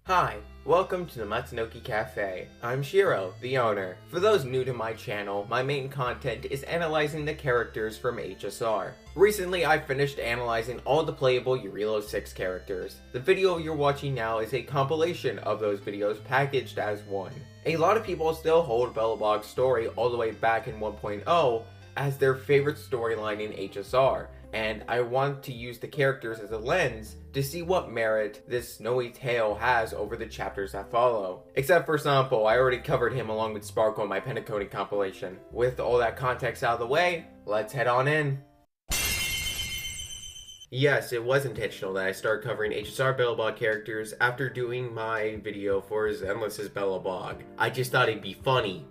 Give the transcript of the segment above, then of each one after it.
Hi, welcome to the Matsunoki Cafe. I'm Shiro, the owner. For those new to my channel, my main content is analyzing the characters from HSR. Recently, I finished analyzing all the playable Jarilo-VI characters. The video you're watching now is a compilation of those videos packaged as one. A lot of people still hold Belobog's story all the way back in 1.0 as their favorite storyline in HSR, and I want to use the characters as a lens to see what merit this snowy tale has over the chapters that follow. Except for Sampo, I already covered him along with Sparkle in my Pentacoding compilation. With all that context out of the way, let's head on in. Yes, it was intentional that I started covering HSR Belobog characters after doing my video for Zenless's Belobog. I just thought it'd be funny.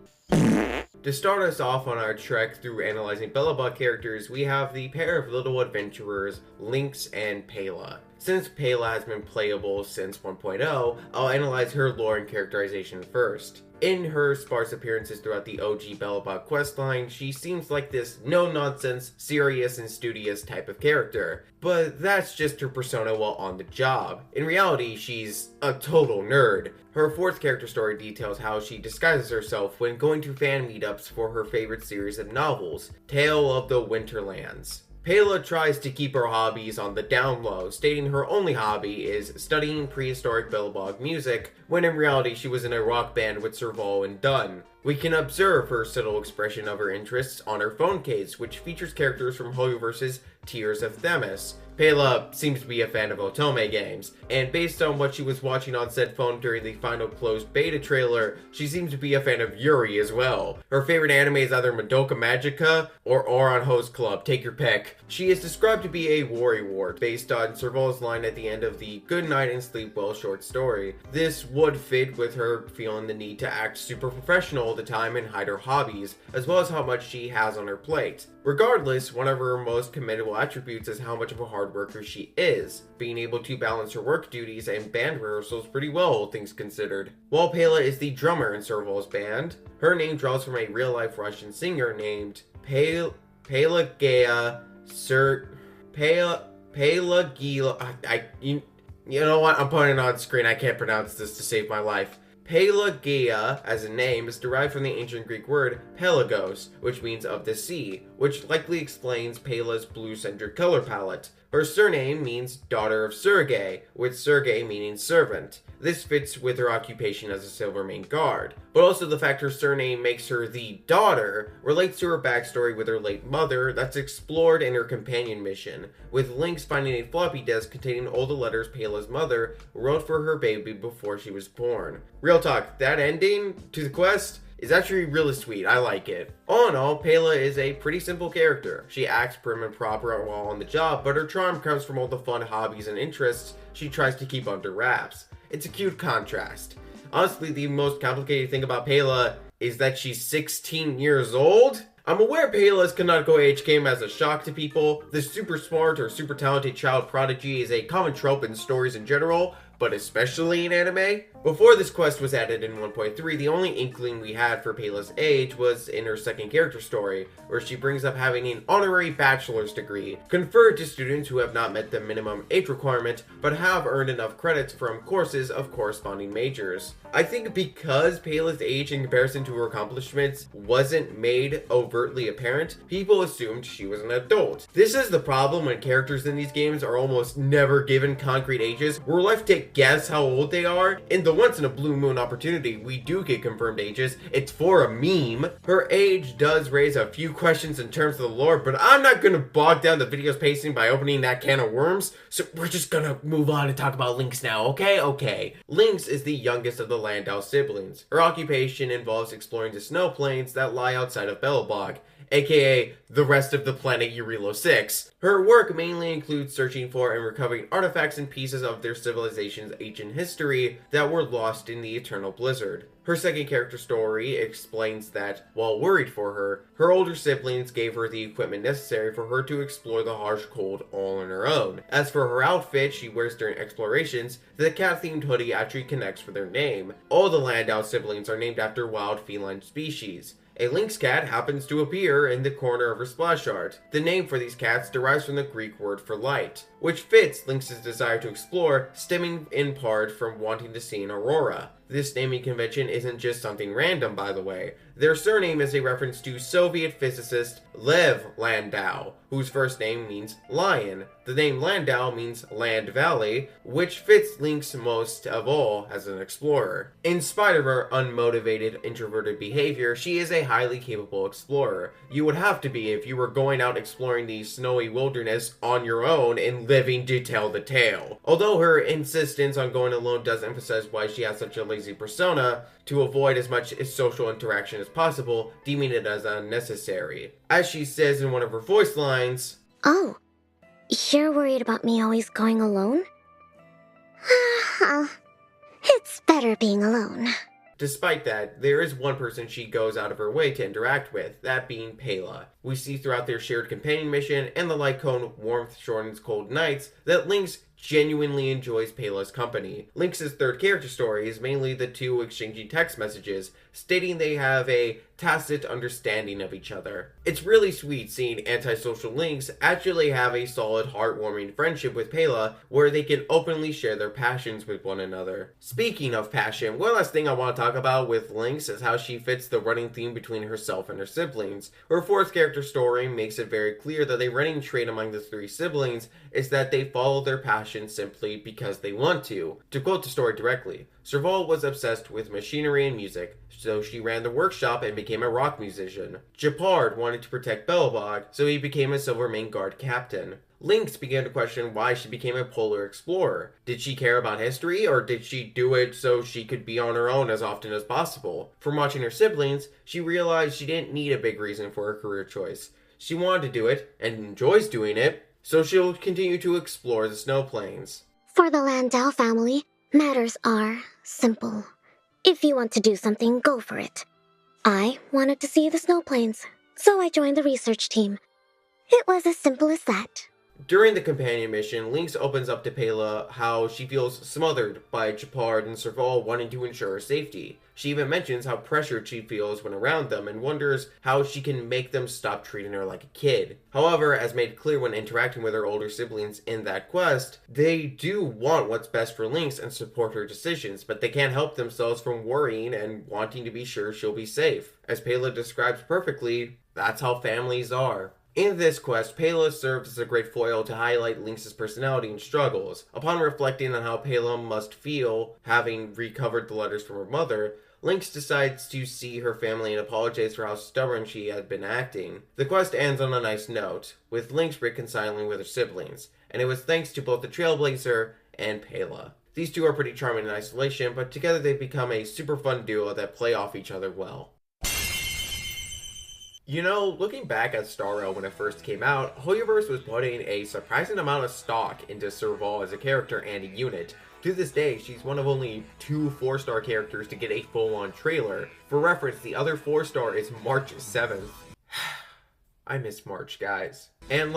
To start us off on our trek through analyzing Belobog characters, we have the pair of little adventurers, Lynx and Pela. Since Pela has been playable since 1.0, I'll analyze her lore and characterization first. In her sparse appearances throughout the OG Belobog questline, she seems like this no-nonsense, serious and studious type of character. But that's just her persona while on the job. In reality, she's a total nerd. Her fourth character story details how she disguises herself when going to fan meetups for her favorite series of novels, Tale of the Winterlands. Pela tries to keep her hobbies on the down low, stating her only hobby is studying prehistoric Belobog music, when in reality she was in a rock band with Serval and Dunn. We can observe her subtle expression of her interests on her phone case, which features characters from Hoyoverse's Tears of Themis. Pela seems to be a fan of Otome games, and based on what she was watching on said phone during the final closed beta trailer, she seems to be a fan of Yuri as well. Her favorite anime is either Madoka Magica or Ouran Host Club, take your pick. She is described to be a worrywart, based on Serval's line at the end of the Good Night and Sleep Well short story. This would fit with her feeling the need to act super professional all the time and hide her hobbies, as well as how much she has on her plate. Regardless, one of her most commendable attributes is how much of a hard worker she is, being able to balance her work duties and band rehearsals pretty well, all things considered. While Pela is the drummer in Serval's band, her name draws from a real-life Russian singer named Pelagea you know what, I'm putting it on screen, I can't pronounce this to save my life. Pelagia, as a name, is derived from the ancient Greek word pelagos, which means of the sea, which likely explains Pela's blue-centered color palette. Her surname means daughter of Sergei, with Sergei meaning servant. This fits with her occupation as a Silvermane guard. But also the fact her surname makes her the daughter relates to her backstory with her late mother that's explored in her companion mission, with Lynx finding a floppy disk containing all the letters Pela's mother wrote for her baby before she was born. Real talk, that ending to the quest is actually really sweet. I like it. All in all, Pela is a pretty simple character. She acts prim and proper while on the job, but her charm comes from all the fun hobbies and interests she tries to keep under wraps. It's a cute contrast. Honestly, the most complicated thing about Pela is that she's 16 years old. I'm aware Pela's canonical age came as a shock to people. This super smart or super talented child prodigy is a common trope in stories in general, but especially in anime. Before this quest was added in 1.3, the only inkling we had for Pela's age was in her second character story, where she brings up having an honorary bachelor's degree, conferred to students who have not met the minimum age requirement, but have earned enough credits from courses of corresponding majors. I think because Pela's age in comparison to her accomplishments wasn't made overtly apparent, people assumed she was an adult. This is the problem when characters in these games are almost never given concrete ages. We're left to guess how old they are. In the once in a blue moon opportunity we do get confirmed ages, it's for a meme. Her age does raise a few questions in terms of the lore, but I'm not gonna bog down the video's pacing by opening that can of worms, so we're just gonna move on and talk about Lynx now, okay? Lynx is the youngest of the Landau siblings. Her occupation involves exploring the snow plains that lie outside of Belobog, aka the rest of the planet Jarilo-VI. Her work mainly includes searching for and recovering artifacts and pieces of their civilization's ancient history that were lost in the eternal blizzard. Her second character story explains that, while worried for her, her older siblings gave her the equipment necessary for her to explore the harsh cold all on her own. As for her outfit she wears during explorations, the cat-themed hoodie actually connects with her name. All the Landau siblings are named after wild feline species. A lynx cat happens to appear in the corner of her splash art. The name for these cats derives from the Greek word for light, which fits Lynx's desire to explore, stemming in part from wanting to see an aurora. This naming convention isn't just something random, by the way. Their surname is a reference to Soviet physicist Lev Landau, whose first name means lion. The name Landau means land valley, which fits Lynx most of all as an explorer. In spite of her unmotivated, introverted behavior, she is a highly capable explorer. You would have to be if you were going out exploring the snowy wilderness on your own and living to tell the tale. Although her insistence on going alone does emphasize why she has such a lazy persona, to avoid as much social interaction as possible, deeming it as unnecessary. As she says in one of her voice lines, "Oh, you're worried about me always going alone? It's better being alone." Despite that, there is one person she goes out of her way to interact with, that being Pela. We see throughout their shared companion mission and the light cone Warmth Shortens Cold Nights that Lynx genuinely enjoys Pela's company. Lynx's third character story is mainly the two exchanging text messages, stating they have a tacit understanding of each other. It's really sweet seeing antisocial Lynx actually have a solid, heartwarming friendship with Pela, where they can openly share their passions with one another. Speaking of passion, one last thing I want to talk about with Lynx is how she fits the running theme between herself and her siblings. Her fourth character story makes it very clear that a running trait among the three siblings is that they follow their passion simply because they want to. To quote the story directly, Serval was obsessed with machinery and music, so she ran the workshop and became a rock musician. Gepard wanted to protect Belobog, so he became a Silvermane Guard captain. Lynx began to question why she became a polar explorer. Did she care about history, or did she do it so she could be on her own as often as possible? From watching her siblings, she realized she didn't need a big reason for her career choice. She wanted to do it, and enjoys doing it, so she'll continue to explore the snow plains. For the Landau family, matters are simple. If you want to do something, go for it. I wanted to see the snow plains, so I joined the research team. It was as simple as that. During the companion mission, Lynx opens up to Pela how she feels smothered by Gepard and Serval wanting to ensure her safety. She even mentions how pressured she feels when around them and wonders how she can make them stop treating her like a kid. However, as made clear when interacting with her older siblings in that quest, they do want what's best for Lynx and support her decisions, but they can't help themselves from worrying and wanting to be sure she'll be safe. As Pela describes perfectly, that's how families are. In this quest, Pela serves as a great foil to highlight Lynx's personality and struggles. Upon reflecting on how Pela must feel having recovered the letters from her mother, Lynx decides to see her family and apologize for how stubborn she had been acting. The quest ends on a nice note, with Lynx reconciling with her siblings, and it was thanks to both the Trailblazer and Pela. These two are pretty charming in isolation, but together they become a super fun duo that play off each other well. You know, looking back at Star Rail when it first came out, Hoyoverse was putting a surprising amount of stock into Serval as a character and a unit. To this day, she's one of only 2 4-star characters to get a full-on trailer. For reference, the other 4-star is March 7th. I miss March, guys. And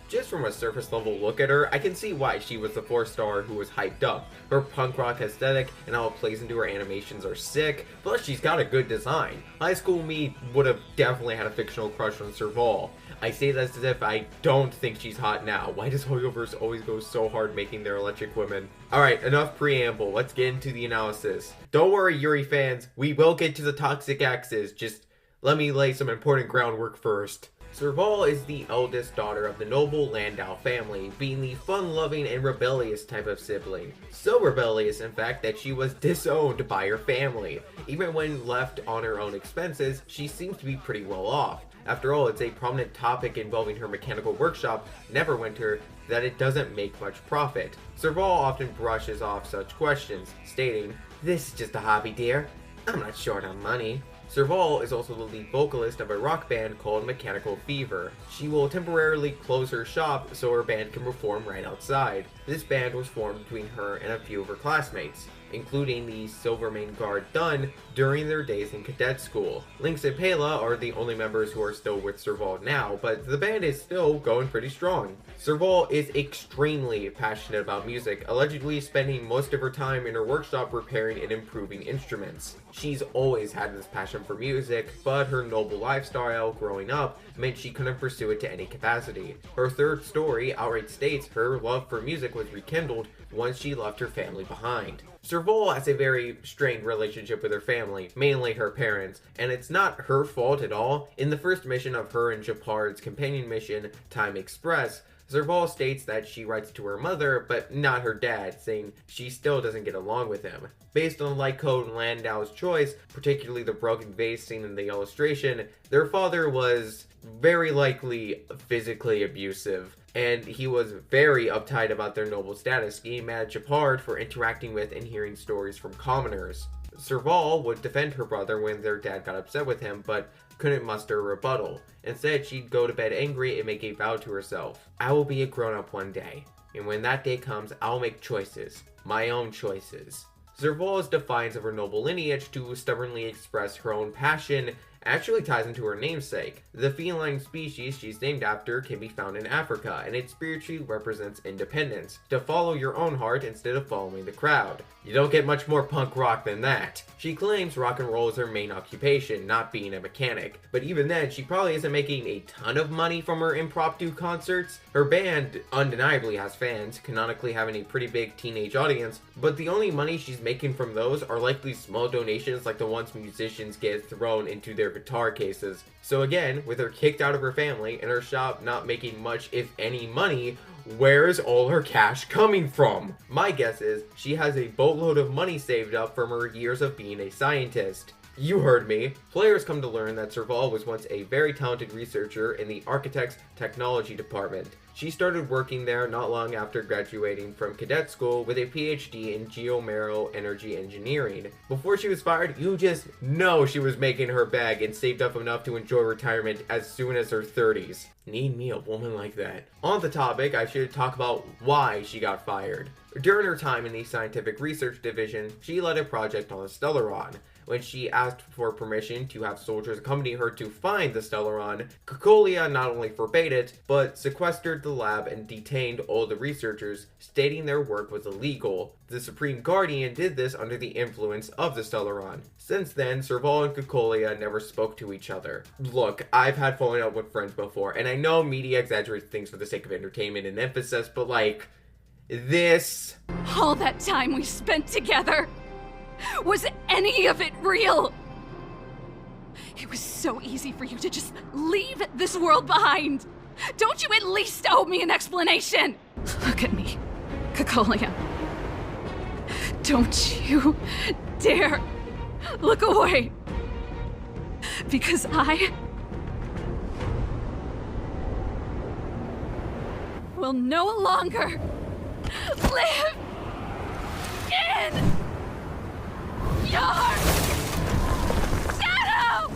just from a surface level look at her, I can see why she was the 4-star who was hyped up. Her punk rock aesthetic and how it plays into her animations are sick, plus she's got a good design. High school me would have definitely had a fictional crush on Serval. I say this as if I don't think she's hot now. Why does Hoyoverse always go so hard making their electric women? Alright, enough preamble, let's get into the analysis. Don't worry, Yuri fans, we will get to the toxic axes, just let me lay some important groundwork first. Serval is the eldest daughter of the noble Landau family, being the fun-loving and rebellious type of sibling. So rebellious, in fact, that she was disowned by her family. Even when left on her own expenses, she seems to be pretty well off. After all, it's a prominent topic involving her mechanical workshop, Neverwinter, that it doesn't make much profit. Serval often brushes off such questions, stating, "This is just a hobby, dear. I'm not short on money." Serval is also the lead vocalist of a rock band called Mechanical Fever. She will temporarily close her shop so her band can perform right outside. This band was formed between her and a few of her classmates. including the Silvermane Guard done during their days in cadet school. Lynx and Pela are the only members who are still with Serval now, but the band is still going pretty strong. Serval is extremely passionate about music, allegedly spending most of her time in her workshop repairing and improving instruments. She's always had this passion for music, but her noble lifestyle growing up meant she couldn't pursue it to any capacity. Her third story outright states her love for music was rekindled once she left her family behind. Serval has a very strained relationship with her family, mainly her parents, and it's not her fault at all. In the first mission of her and Gepard's companion mission, Time Express, Serval states that she writes to her mother, but not her dad, saying she still doesn't get along with him. Based on Lyko and Landau's choice, particularly the broken vase seen in the illustration, their father was very likely physically abusive, and he was very uptight about their noble status, getting mad at Gepard for interacting with and hearing stories from commoners. Serval would defend her brother when their dad got upset with him, but couldn't muster a rebuttal. Instead, she'd go to bed angry and make a vow to herself. I will be a grown-up one day, and when that day comes, I'll make choices. My own choices. Serval's defiance of her noble lineage to stubbornly express her own passion actually ties into her namesake. The feline species she's named after can be found in Africa, and it spiritually represents independence, to follow your own heart instead of following the crowd. You don't get much more punk rock than that. She claims rock and roll is her main occupation, not being a mechanic, but even then, she probably isn't making a ton of money from her impromptu concerts. Her band undeniably has fans, canonically having a pretty big teenage audience, but the only money she's making from those are likely small donations like the ones musicians get thrown into their guitar cases. So again, with her kicked out of her family and her shop not making much if any money, where's all her cash coming from? My guess is she has a boatload of money saved up from her years of being a scientist. You heard me. Players come to learn that Serval was once a very talented researcher in the Architects Technology Department. She started working there not long after graduating from cadet school with a PhD in geomero energy engineering. Before she was fired, you just know she was making her bag and saved up enough to enjoy retirement as soon as her 30s. Need me a woman like that. On the topic, I should talk about why she got fired. During her time in the scientific research division, she led a project on the Stellaron. When she asked for permission to have soldiers accompany her to find the Stellaron, Cocolia not only forbade it, but sequestered the lab and detained all the researchers, stating their work was illegal. The Supreme Guardian did this under the influence of the Stellaron. Since then, Serval and Cocolia never spoke to each other. Look, I've had falling out with friends before, and I know media exaggerates things for the sake of entertainment and emphasis, but like, this... All that time we spent together! Was any of it real? It was so easy for you to just leave this world behind. Don't you at least owe me an explanation? Look at me, Cocolia. Don't you dare look away. Because I will no longer live in your shadow!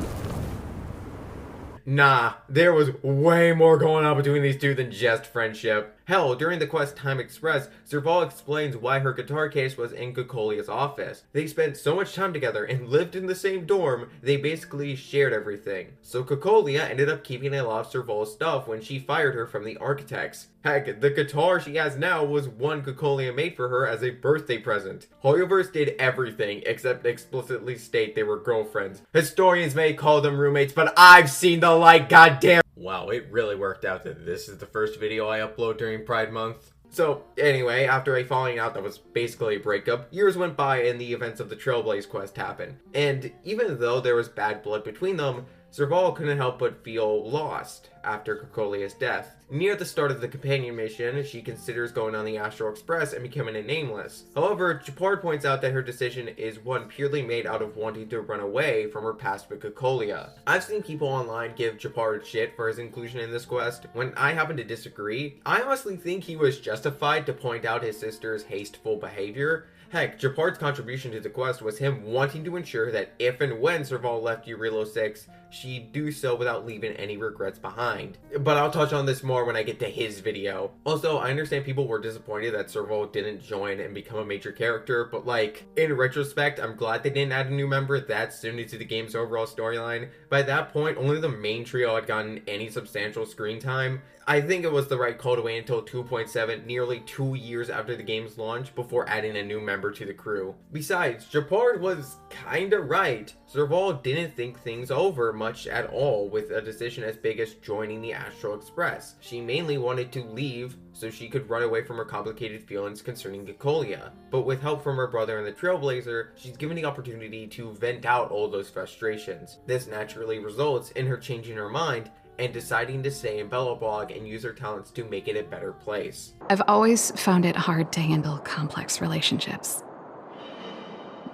Nah, there was way more going on between these two than just friendship. Hell, during the quest Time Express, Serval explains why her guitar case was in Cocolia's office. They spent so much time together and lived in the same dorm, they basically shared everything. So Cocolia ended up keeping a lot of Serval's stuff when she fired her from the Architects. Heck, the guitar she has now was one Cocolia made for her as a birthday present. Hoyoverse did everything except explicitly state they were girlfriends. Historians may call them roommates, but I've seen the light, goddamn. Wow, it really worked out that this is the first video I upload during Pride Month. So, anyway, after a falling out that was basically a breakup, years went by and the events of the Trailblaze quest happened. And even though there was bad blood between them, Serval couldn't help but feel lost after Cocolia's death. Near the start of the companion mission, she considers going on the Astral Express and becoming a nameless. However, Gepard points out that her decision is one purely made out of wanting to run away from her past with Cocolia. I've seen people online give Gepard shit for his inclusion in this quest. When I happen to disagree, I honestly think he was justified to point out his sister's hasteful behavior. Heck, Gepard's contribution to the quest was him wanting to ensure that if and when Serval left Jarilo-VI, she'd do so without leaving any regrets behind. But I'll touch on this more when I get to his video. Also, I understand people were disappointed that Serval didn't join and become a major character, but like, in retrospect, I'm glad they didn't add a new member that soon into the game's overall storyline. By that point, only the main trio had gotten any substantial screen time. I think it was the right call to wait until 2.7, nearly 2 years after the game's launch, before adding a new member to the crew. Besides, Gepard was kinda right. Serval didn't think things over much at all with a decision as big as joining the Astral Express. She mainly wanted to leave so she could run away from her complicated feelings concerning cocolia. But with help from her brother and the Trailblazer, she's given the opportunity to vent out all those frustrations. This naturally results in her changing her mind and deciding to stay in Belobog and use her talents to make it a better place. I've always found it hard to handle complex relationships.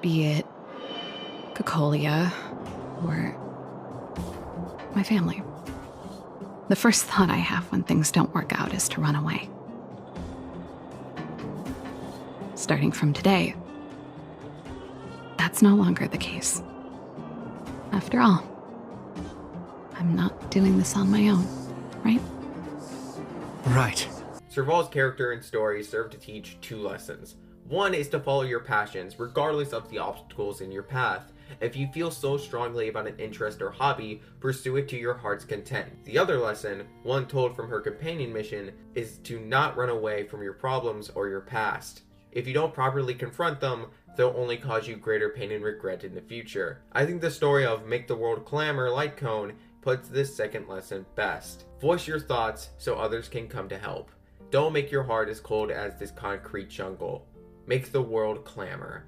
Be it cocolia or my family. The first thought I have when things don't work out is to run away. Starting from today, that's no longer the case. After all, I'm not doing this on my own, right? Right. Serval's character and story serve to teach 2 lessons. One is to follow your passions, regardless of the obstacles in your path. If you feel so strongly about an interest or hobby, pursue it to your heart's content. The other lesson, one told from her companion mission, is to not run away from your problems or your past. If you don't properly confront them, they'll only cause you greater pain and regret in the future. I think the story of Make the World Clamor Light Cone puts this second lesson best. Voice your thoughts so others can come to help. Don't make your heart as cold as this concrete jungle. Make the world clamor.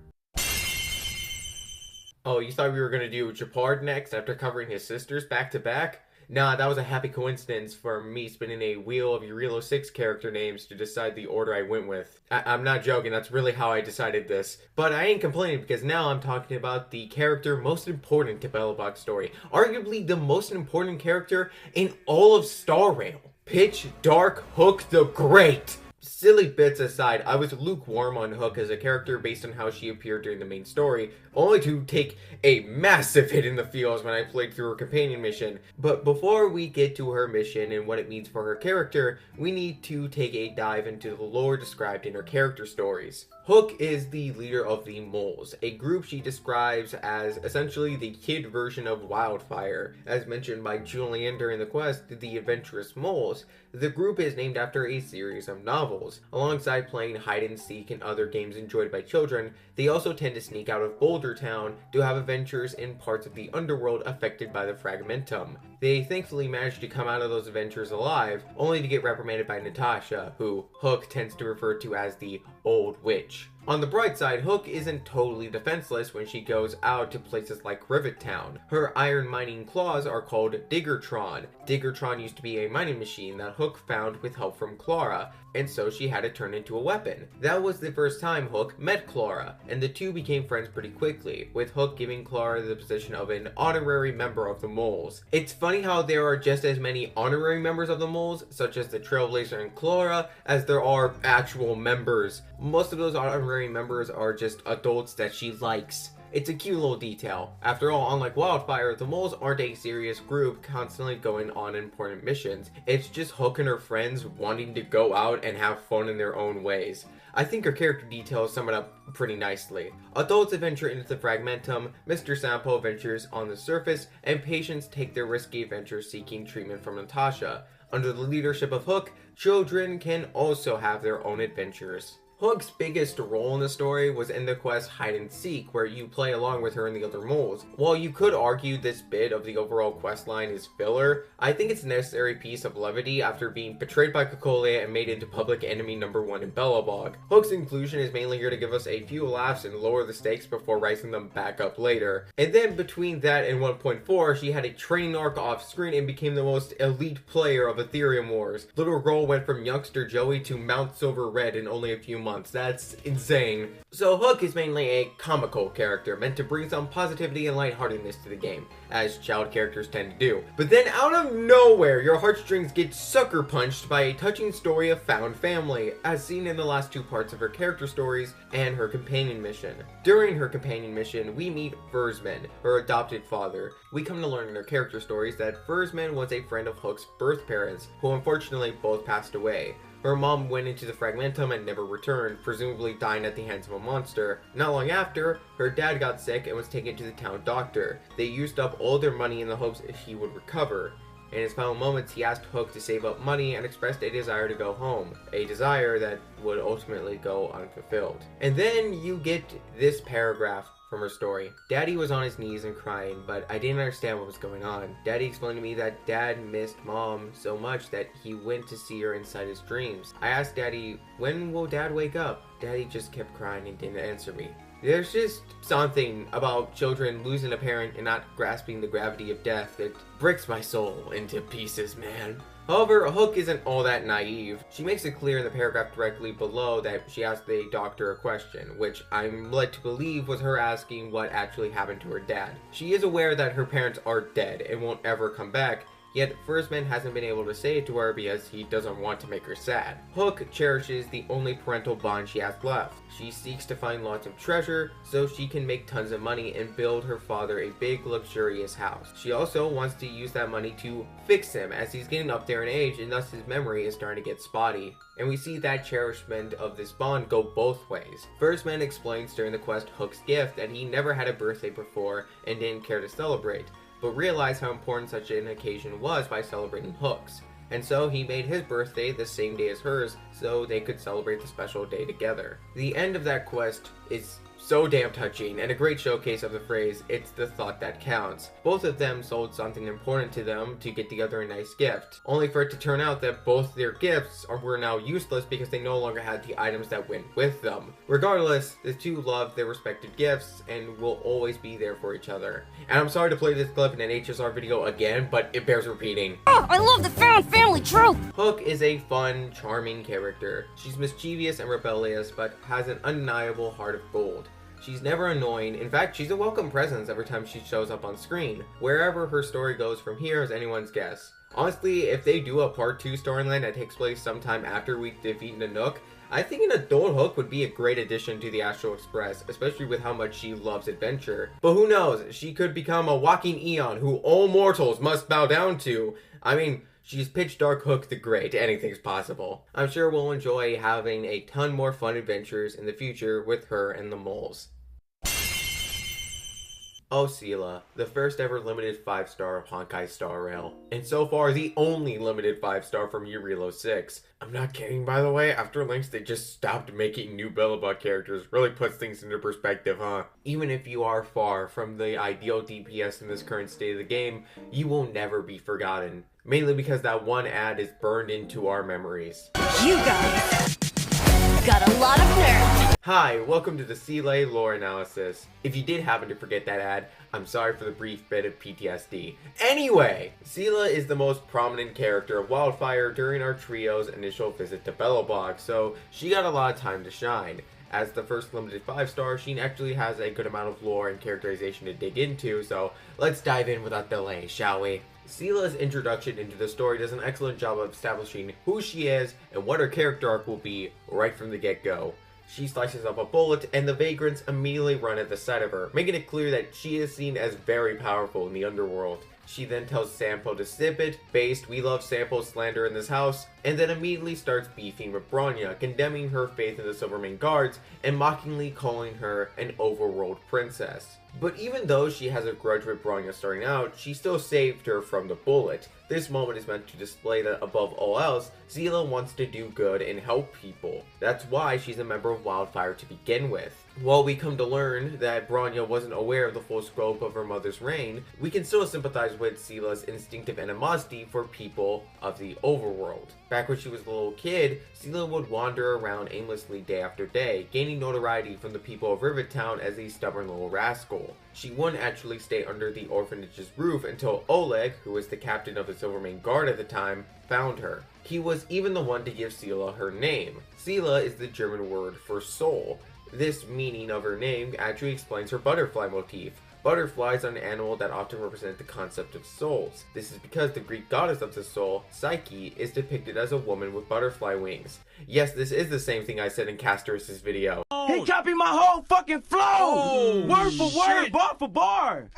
Oh, you thought we were gonna do Gepard next after covering his sisters back to back? Nah, that was a happy coincidence for me spinning a wheel of Jarilo-VI character names to decide the order I went with. I'm not joking, that's really how I decided this. But I ain't complaining because now I'm talking about the character most important to Belobog's story. Arguably the most important character in all of Star Rail. Pitch Dark Hook the Great! Silly bits aside, I was lukewarm on Hook as a character based on how she appeared during the main story, only to take a massive hit in the feels when I played through her companion mission. But before we get to her mission and what it means for her character, we need to take a dive into the lore described in her character stories. Hook is the leader of the Moles, a group she describes as essentially the kid version of Wildfire. As mentioned by Julian during the quest, The Adventurous Moles, the group is named after a series of novels. Alongside playing hide and seek and other games enjoyed by children, they also tend to sneak out of Boulder Town to have adventures in parts of the underworld affected by the Fragmentum. They thankfully manage to come out of those adventures alive, only to get reprimanded by Natasha, who Hook tends to refer to as the Old Witch. On the bright side, Hook isn't totally defenseless when she goes out to places like Rivet Town. Her iron mining claws are called Diggertron. Diggertron used to be a mining machine that Hook found with help from Clara, and so she had it turned into a weapon. That was the first time Hook met Clara, and the two became friends pretty quickly, with Hook giving Clara the position of an honorary member of the Moles. It's funny how there are just as many honorary members of the Moles, such as the Trailblazer and Clara, as there are actual members. Most of those honorary members are just adults that she likes. It's a cute little detail. After all, unlike Wildfire, the Moles aren't a serious group constantly going on important missions. It's just Hook and her friends wanting to go out and have fun in their own ways. I think her character details sum it up pretty nicely. Adults adventure into the Fragmentum, Mr. Sampo adventures on the surface, and patients take their risky adventures seeking treatment from Natasha. Under the leadership of Hook, children can also have their own adventures. Hook's biggest role in the story was in the quest Hide and Seek, where you play along with her and the other moles. While you could argue this bit of the overall questline is filler, I think it's a necessary piece of levity after being betrayed by Cocolia and made into public enemy #1 in Belobog. Hook's inclusion is mainly here to give us a few laughs and lower the stakes before rising them back up later. And then between that and 1.4, she had a training arc off screen and became the most elite player of Ethereum Wars. Little girl went from youngster Joey to Mount Silver Red in only a few months. months. That's insane. So Hook is mainly a comical character meant to bring some positivity and lightheartedness to the game, as child characters tend to do. But then out of nowhere, your heartstrings get sucker punched by a touching story of found family, as seen in the last 2 parts of her character stories and her companion mission. During her companion mission, we meet Fursman, her adopted father. We come to learn in her character stories that Fursman was a friend of Hook's birth parents, who unfortunately both passed away. Her mom went into the Fragmentum and never returned, presumably dying at the hands of a monster. Not long after, her dad got sick and was taken to the town doctor. They used up all their money in the hopes that he would recover. In his final moments, he asked Hook to save up money and expressed a desire to go home, a desire that would ultimately go unfulfilled. And then you get this paragraph from her story. Daddy was on his knees and crying, but I didn't understand what was going on. Daddy explained to me that Dad missed Mom so much that he went to see her inside his dreams. I asked Daddy, when will Dad wake up? Daddy just kept crying and didn't answer me. There's just something about children losing a parent and not grasping the gravity of death that breaks my soul into pieces, man. However, Hook isn't all that naive. She makes it clear in the paragraph directly below that she asked the doctor a question, which I'm led to believe was her asking what actually happened to her dad. She is aware that her parents are dead and won't ever come back, yet Fursman hasn't been able to say it to her because he doesn't want to make her sad. Hook cherishes the only parental bond she has left. She seeks to find lots of treasure so she can make tons of money and build her father a big luxurious house. She also wants to use that money to fix him, as he's getting up there in age and thus his memory is starting to get spotty. And we see that cherishment of this bond go both ways. Fursman explains during the quest Hook's gift that he never had a birthday before and didn't care to celebrate, but realized how important such an occasion was by celebrating Hook's. And so he made his birthday the same day as hers so they could celebrate the special day together. The end of that quest is so damn touching and a great showcase of the phrase, "It's the thought that counts." Both of them sold something important to them to get together a nice gift, only for it to turn out that both their gifts were now useless because they no longer had the items that went with them. Regardless, the two loved their respective gifts and will always be there for each other. And I'm sorry to play this clip in an HSR video again, but it bears repeating. Oh, I love the found family trope! Hook is a fun, charming character. She's mischievous and rebellious, but has an undeniable heart of gold. She's never annoying. In fact, she's a welcome presence every time she shows up on screen. Wherever her story goes from here is anyone's guess. Honestly, if they do a part 2 storyline that takes place sometime after we defeat Nanook, I think an adult Hook would be a great addition to the Astral Express, especially with how much she loves adventure. But who knows, she could become a walking Eon who all mortals must bow down to. I mean, she's Pitch Dark Hook the Great, anything's possible. I'm sure we'll enjoy having a ton more fun adventures in the future with her and the moles. Oh, Seele, the first ever limited 5-star of Honkai Star Rail, and so far the only limited 5-star from Jarilo-VI. I'm not kidding, by the way, after Lynx they just stopped making new Belobog characters. Really puts things into perspective, huh? Even if you are far from the ideal DPS in this current state of the game, you will never be forgotten. Mainly because that one ad is burned into our memories. You guys got a lot of nerve. Hi, welcome to the Seele Lore Analysis. If you did happen to forget that ad, I'm sorry for the brief bit of PTSD. Anyway, Seele is the most prominent character of Wildfire during our trio's initial visit to Belobog, so she got a lot of time to shine. As the first limited 5-star, she actually has a good amount of lore and characterization to dig into, so let's dive in without delay, shall we? Seele's introduction into the story does an excellent job of establishing who she is and what her character arc will be right from the get-go. She slices up a bullet, and the vagrants immediately run at the sight of her, making it clear that she is seen as very powerful in the underworld. She then tells Sampo to sip it, based "we love Sampo's slander in this house," and then immediately starts beefing with Bronya, condemning her faith in the Silvermane Guards, and mockingly calling her an overworld princess. But even though she has a grudge with Bronya starting out, she still saved her from the bullet. This moment is meant to display that above all else, Seele wants to do good and help people. That's why she's a member of Wildfire to begin with. While we come to learn that Bronya wasn't aware of the full scope of her mother's reign, we can still sympathize with Seele's instinctive animosity for people of the overworld. Back when she was a little kid, Seele would wander around aimlessly day after day, gaining notoriety from the people of Rivettown as a stubborn little rascal. She wouldn't actually stay under the orphanage's roof until Oleg, who was the captain of the Silvermane Guard at the time, found her. He was even the one to give Seele her name. Seele is the German word for soul. This meaning of her name actually explains her butterfly motif. Butterflies are an animal that often represent the concept of souls. This is because the Greek goddess of the soul, Psyche, is depicted as a woman with butterfly wings. Yes, this is the same thing I said in Castorus' video. He copied my whole fucking flow! Word for word, bar for bar!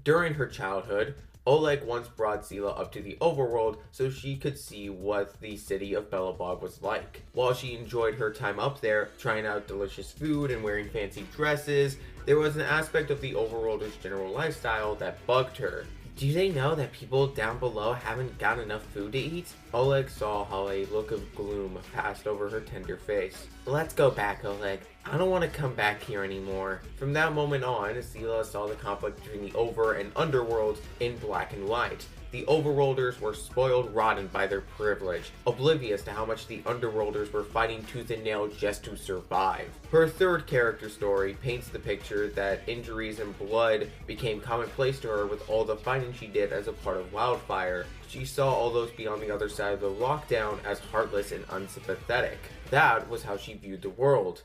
During her childhood, Oleg once brought Seele up to the overworld so she could see what the city of Belobog was like. While she enjoyed her time up there, trying out delicious food and wearing fancy dresses, there was an aspect of the overworlders' general lifestyle that bugged her. Do they know that people down below haven't got enough food to eat? Oleg saw how a look of gloom passed over her tender face. Let's go back, Oleg. I don't want to come back here anymore. From that moment on, Seele saw the conflict between the over and underworld in black and white. The overworlders were spoiled rotten by their privilege, oblivious to how much the underworlders were fighting tooth and nail just to survive. Her third character story paints the picture that injuries and blood became commonplace to her with all the fighting she did as a part of Wildfire. She saw all those beyond the other side of the lockdown as heartless and unsympathetic. That was how she viewed the world.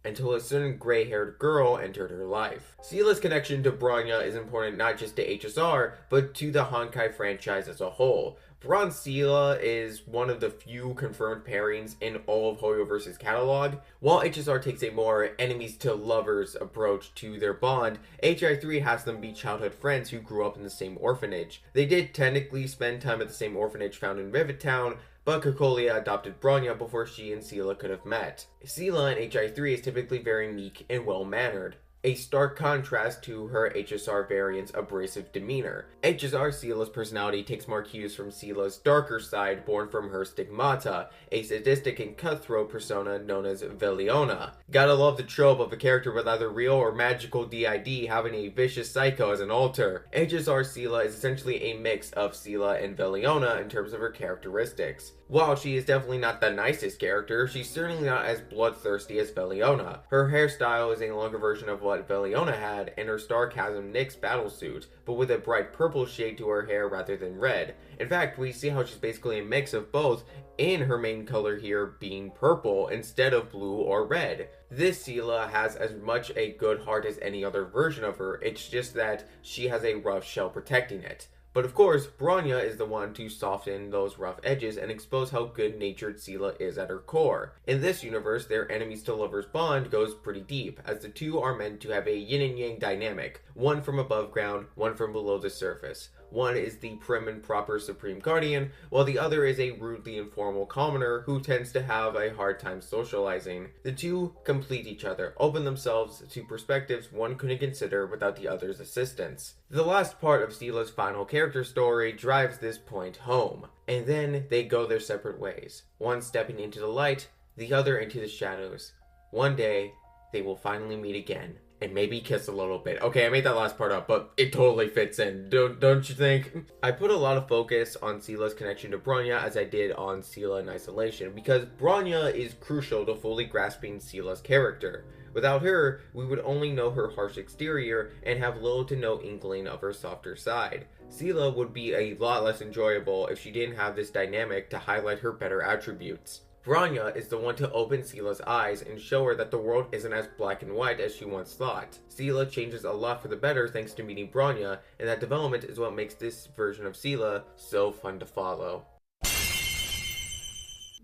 Until a certain gray-haired girl entered her life. Seele's connection to Bronya is important not just to HSR, but to the Honkai franchise as a whole. Bronze Seele is one of the few confirmed pairings in all of Hoyoverse's catalog. While HSR takes a more enemies-to-lovers approach to their bond, HI3 has them be childhood friends who grew up in the same orphanage. They did technically spend time at the same orphanage found in Rivettown, but Cocolia adopted Bronya before she and Seele could have met. Seele in HI3 is typically very meek and well-mannered, a stark contrast to her HSR variant's abrasive demeanor. HSR Seele's personality takes more cues from Seele's darker side born from her stigmata, a sadistic and cutthroat persona known as Veliona. Gotta love the trope of a character with either real or magical DID having a vicious psycho as an alter. HSR Seele is essentially a mix of Seele and Veliona in terms of her characteristics. While she is definitely not the nicest character, she's certainly not as bloodthirsty as Veliona. Her hairstyle is a longer version of what Veliona had, and her Starchasm Nyx battlesuit, but with a bright purple shade to her hair rather than red. In fact, we see how she's basically a mix of both, in her main color here being purple instead of blue or red. This Seele has as much a good heart as any other version of her, it's just that she has a rough shell protecting it. But of course, Bronya is the one to soften those rough edges and expose how good-natured Seele is at her core. In this universe, their enemies-to-lovers bond goes pretty deep, as the two are meant to have a yin and yang dynamic, one from above ground, one from below the surface. One is the prim and proper Supreme Guardian, while the other is a rudely informal commoner who tends to have a hard time socializing. The two complete each other, open themselves to perspectives one couldn't consider without the other's assistance. The last part of Seele's final character story drives this point home, and then they go their separate ways, one stepping into the light, the other into the shadows. One day, they will finally meet again. And maybe kiss a little bit. Okay, I made that last part up, but it totally fits in, don't you think? I put a lot of focus on Seele's connection to Bronya as I did on Seele in isolation, because Bronya is crucial to fully grasping Seele's character. Without her, we would only know her harsh exterior and have little to no inkling of her softer side. Seele would be a lot less enjoyable if she didn't have this dynamic to highlight her better attributes. Bronya is the one to open Seele's eyes and show her that the world isn't as black and white as she once thought. Seele changes a lot for the better thanks to meeting Bronya, and that development is what makes this version of Seele so fun to follow.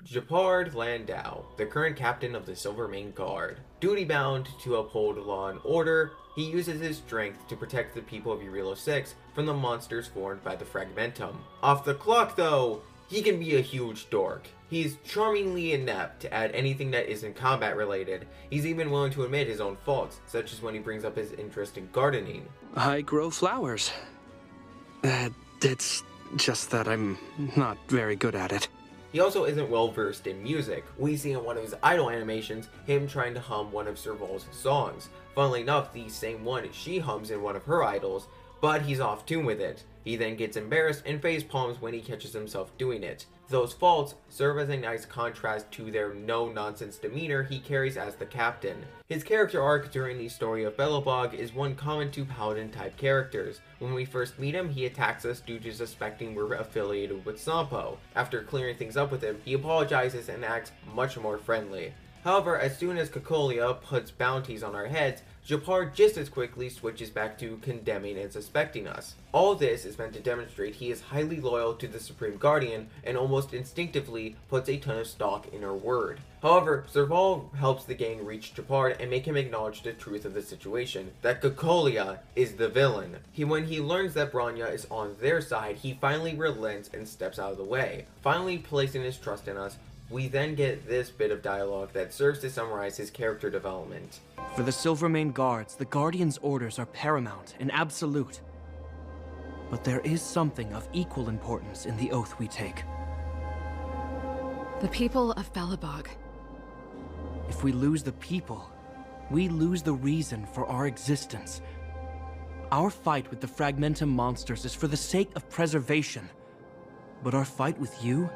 Gepard Landau, the current captain of the Silvermane Guard. Duty-bound to uphold law and order, he uses his strength to protect the people of Jarilo-VI from the monsters formed by the Fragmentum. Off the clock though, he can be a huge dork. He's charmingly inept at anything that isn't combat related. He's even willing to admit his own faults, such as when he brings up his interest in gardening. I grow flowers. It's just that I'm not very good at it. He also isn't well versed in music. We see in one of his idol animations him trying to hum one of Serval's songs. Funnily enough, the same one she hums in one of her idols, but he's off tune with it. He then gets embarrassed and face palms when he catches himself doing it. Those faults serve as a nice contrast to their no-nonsense demeanor he carries as the captain. His character arc during the story of Belobog is one common to paladin-type characters. When we first meet him, he attacks us due to suspecting we're affiliated with Sampo. After clearing things up with him, he apologizes and acts much more friendly. However, as soon as Cocolia puts bounties on our heads, Gepard just as quickly switches back to condemning and suspecting us. All this is meant to demonstrate he is highly loyal to the Supreme Guardian and almost instinctively puts a ton of stock in her word. However, Serval helps the gang reach Gepard and make him acknowledge the truth of the situation, that Cocolia is the villain. When he learns that Bronya is on their side, he finally relents and steps out of the way, finally placing his trust in us. We then get this bit of dialogue that serves to summarize his character development. For the Silvermane Guards, the Guardian's orders are paramount and absolute. But there is something of equal importance in the oath we take. The people of Belobog. If we lose the people, we lose the reason for our existence. Our fight with the Fragmentum monsters is for the sake of preservation. But our fight with you?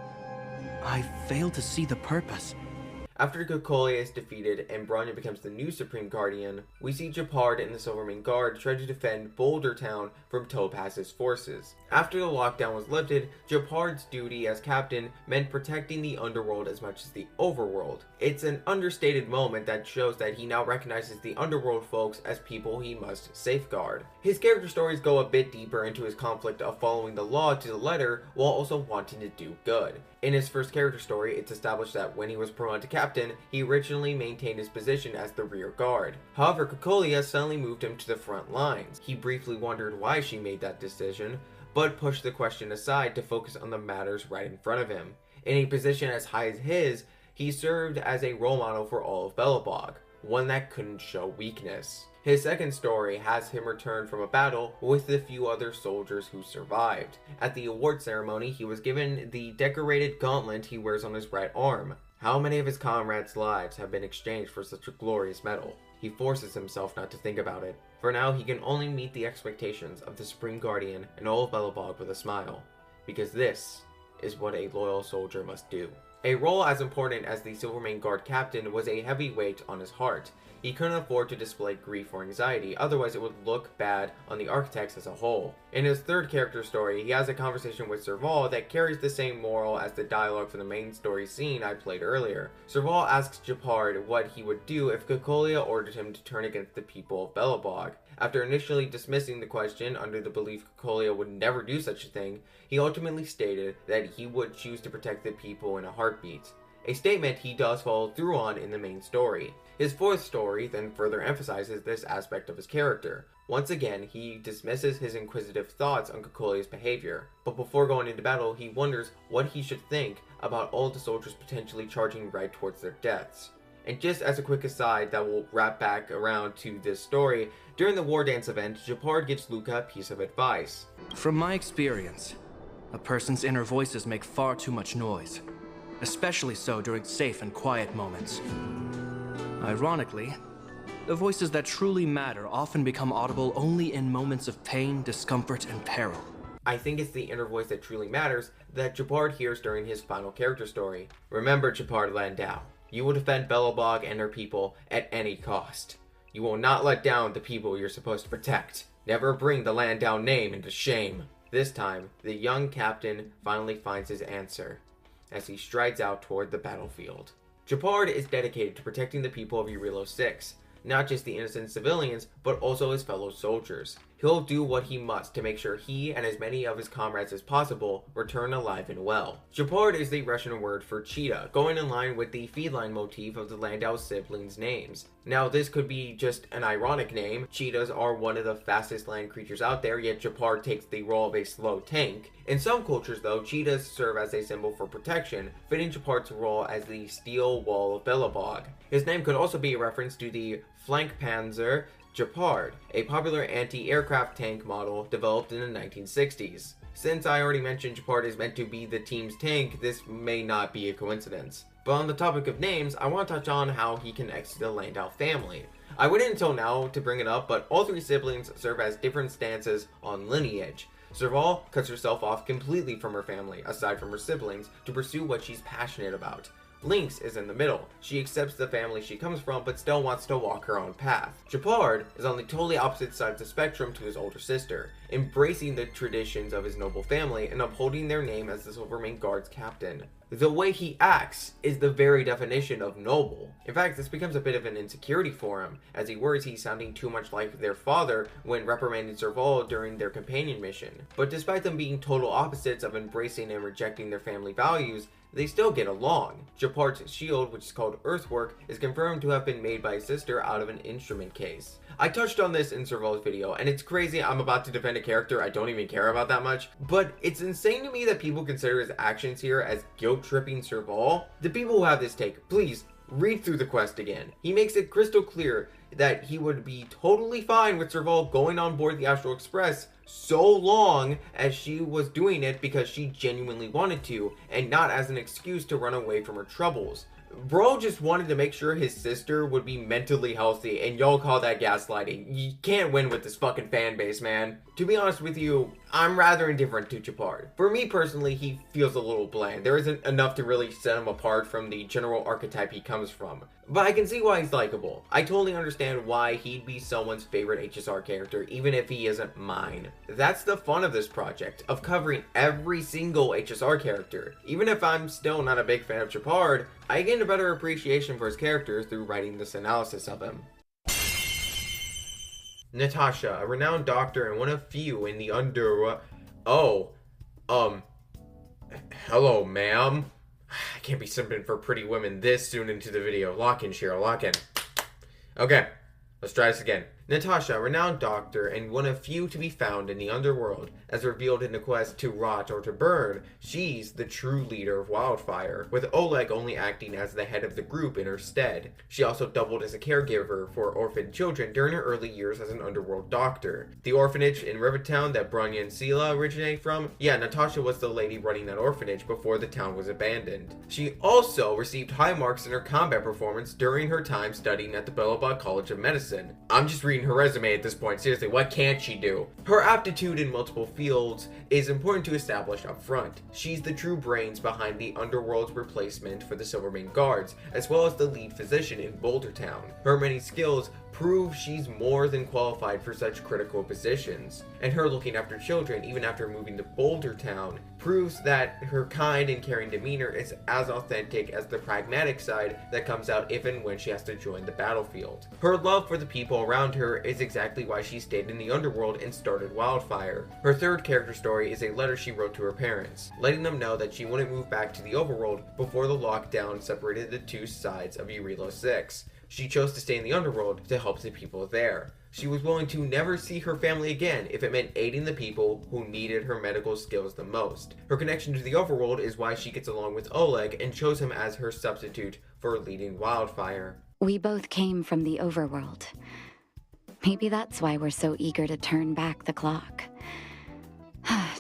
I fail to see the purpose. After Cocolia is defeated and Bronya becomes the new Supreme Guardian, we see Gepard and the Silvermane Guard try to defend Boulder Town from Topaz's forces. After the lockdown was lifted, Gepard's duty as captain meant protecting the underworld as much as the overworld. It's an understated moment that shows that he now recognizes the underworld folks as people he must safeguard. His character stories go a bit deeper into his conflict of following the law to the letter while also wanting to do good. In his first character story, it's established that when he was promoted to captain, he originally maintained his position as the rear guard. However, Cocolia suddenly moved him to the front lines. He briefly wondered why she made that decision, but pushed the question aside to focus on the matters right in front of him. In a position as high as his, he served as a role model for all of Belobog, one that couldn't show weakness. His second story has him return from a battle with the few other soldiers who survived. At the award ceremony, he was given the decorated gauntlet he wears on his right arm. How many of his comrades' lives have been exchanged for such a glorious medal? He forces himself not to think about it. For now, he can only meet the expectations of the Supreme Guardian and all of Belobog with a smile, because this is what a loyal soldier must do. A role as important as the Silvermane Guard captain was a heavy weight on his heart. He couldn't afford to display grief or anxiety, otherwise it would look bad on the architects as a whole. In his third character story, he has a conversation with Serval that carries the same moral as the dialogue from the main story scene I played earlier. Serval asks Gepard what he would do if Cocolia ordered him to turn against the people of Belobog. After initially dismissing the question under the belief Cocolia would never do such a thing, he ultimately stated that he would choose to protect the people in a heartbeat. A statement he does follow through on in the main story. His fourth story then further emphasizes this aspect of his character. Once again, he dismisses his inquisitive thoughts on Cocolia's behavior, but before going into battle, he wonders what he should think about all the soldiers potentially charging right towards their deaths. And just as a quick aside that will wrap back around to this story, during the War Dance event, Gepard gives Luka a piece of advice. From my experience, a person's inner voices make far too much noise, especially so during safe and quiet moments. Ironically, the voices that truly matter often become audible only in moments of pain, discomfort, and peril. I think it's the inner voice that truly matters that Gepard hears during his final character story. Remember, Gepard Landau, you will defend Belobog and her people at any cost. You will not let down the people you're supposed to protect. Never bring the Landau name into shame. This time, the young captain finally finds his answer as he strides out toward the battlefield. Gepard is dedicated to protecting the people of Jarilo-VI, not just the innocent civilians, but also his fellow soldiers. He'll do what he must to make sure he and as many of his comrades as possible return alive and well. Gepard is the Russian word for cheetah, going in line with the feline motif of the Landau siblings' names. Now, this could be just an ironic name. Cheetahs are one of the fastest land creatures out there, yet Gepard takes the role of a slow tank. In some cultures, though, cheetahs serve as a symbol for protection, fitting Gepard's role as the steel wall of Belobog. His name could also be a reference to the Flankpanzer Gepard, a popular anti-aircraft tank model developed in the 1960s. Since I already mentioned Gepard is meant to be the team's tank, this may not be a coincidence. But on the topic of names, I want to touch on how he connects to the Landau family. I waited until now to bring it up, but all three siblings serve as different stances on lineage. Serval cuts herself off completely from her family, aside from her siblings, to pursue what she's passionate about. Lynx is in the middle. She accepts the family she comes from, but still wants to walk her own path. Gepard is on the totally opposite side of the spectrum to his older sister, embracing the traditions of his noble family and upholding their name as the Silvermane Guard's captain. The way he acts is the very definition of noble. In fact, this becomes a bit of an insecurity for him, as he worries he's sounding too much like their father when reprimanding Serval during their companion mission. But despite them being total opposites of embracing and rejecting their family values, they still get along. Gepard's shield, which is called Earthwork, is confirmed to have been made by his sister out of an instrument case. I touched on this in Serval's video, and it's crazy I'm about to defend a character I don't even care about that much, but it's insane to me that people consider his actions here as guilt-tripping Serval. The people who have this take, please read through the quest again. He makes it crystal clear that he would be totally fine with Serval going on board the Astral Express so long as she was doing it because she genuinely wanted to, and not as an excuse to run away from her troubles. Bro just wanted to make sure his sister would be mentally healthy, and y'all call that gaslighting. You can't win with this fucking fan base, man. To be honest with you, I'm rather indifferent to Gepard. For me personally, he feels a little bland. There isn't enough to really set him apart from the general archetype he comes from. But I can see why he's likable. I totally understand why he'd be someone's favorite HSR character, even if he isn't mine. That's the fun of this project, of covering every single HSR character. Even if I'm still not a big fan of Gepard, I gained a better appreciation for his character through writing this analysis of him. Natasha, a renowned doctor and one of few in the hello, ma'am. I can't be simping for pretty women this soon into the video. Lock in, Shiro, lock in. Okay, let's try this again. Natasha, a renowned doctor and one of few to be found in the underworld, as revealed in the quest to rot or to burn, she's the true leader of Wildfire, with Oleg only acting as the head of the group in her stead. She also doubled as a caregiver for orphaned children during her early years as an underworld doctor. The orphanage in Rivertown that Bronya and Seele originate from, yeah, Natasha was the lady running that orphanage before the town was abandoned. She also received high marks in her combat performance during her time studying at the Belobog College of Medicine. I'm just reading her resume at this point. Seriously, what can't she do? Her aptitude in multiple fields is important to establish up front. She's the true brains behind the underworld's replacement for the Silvermane Guards, as well as the lead physician in Boulder Town. Her many skills prove she's more than qualified for such critical positions, and her looking after children even after moving to Boulder Town proves that her kind and caring demeanor is as authentic as the pragmatic side that comes out if and when she has to join the battlefield. Her love for the people around her is exactly why she stayed in the underworld and started Wildfire. Her third character story is a letter she wrote to her parents, letting them know that she wouldn't move back to the overworld before the lockdown separated the two sides of Jarilo-VI. She chose to stay in the underworld to help the people there. She was willing to never see her family again if it meant aiding the people who needed her medical skills the most. Her connection to the overworld is why she gets along with Oleg and chose him as her substitute for leading Wildfire. We both came from the overworld. Maybe that's why we're so eager to turn back the clock.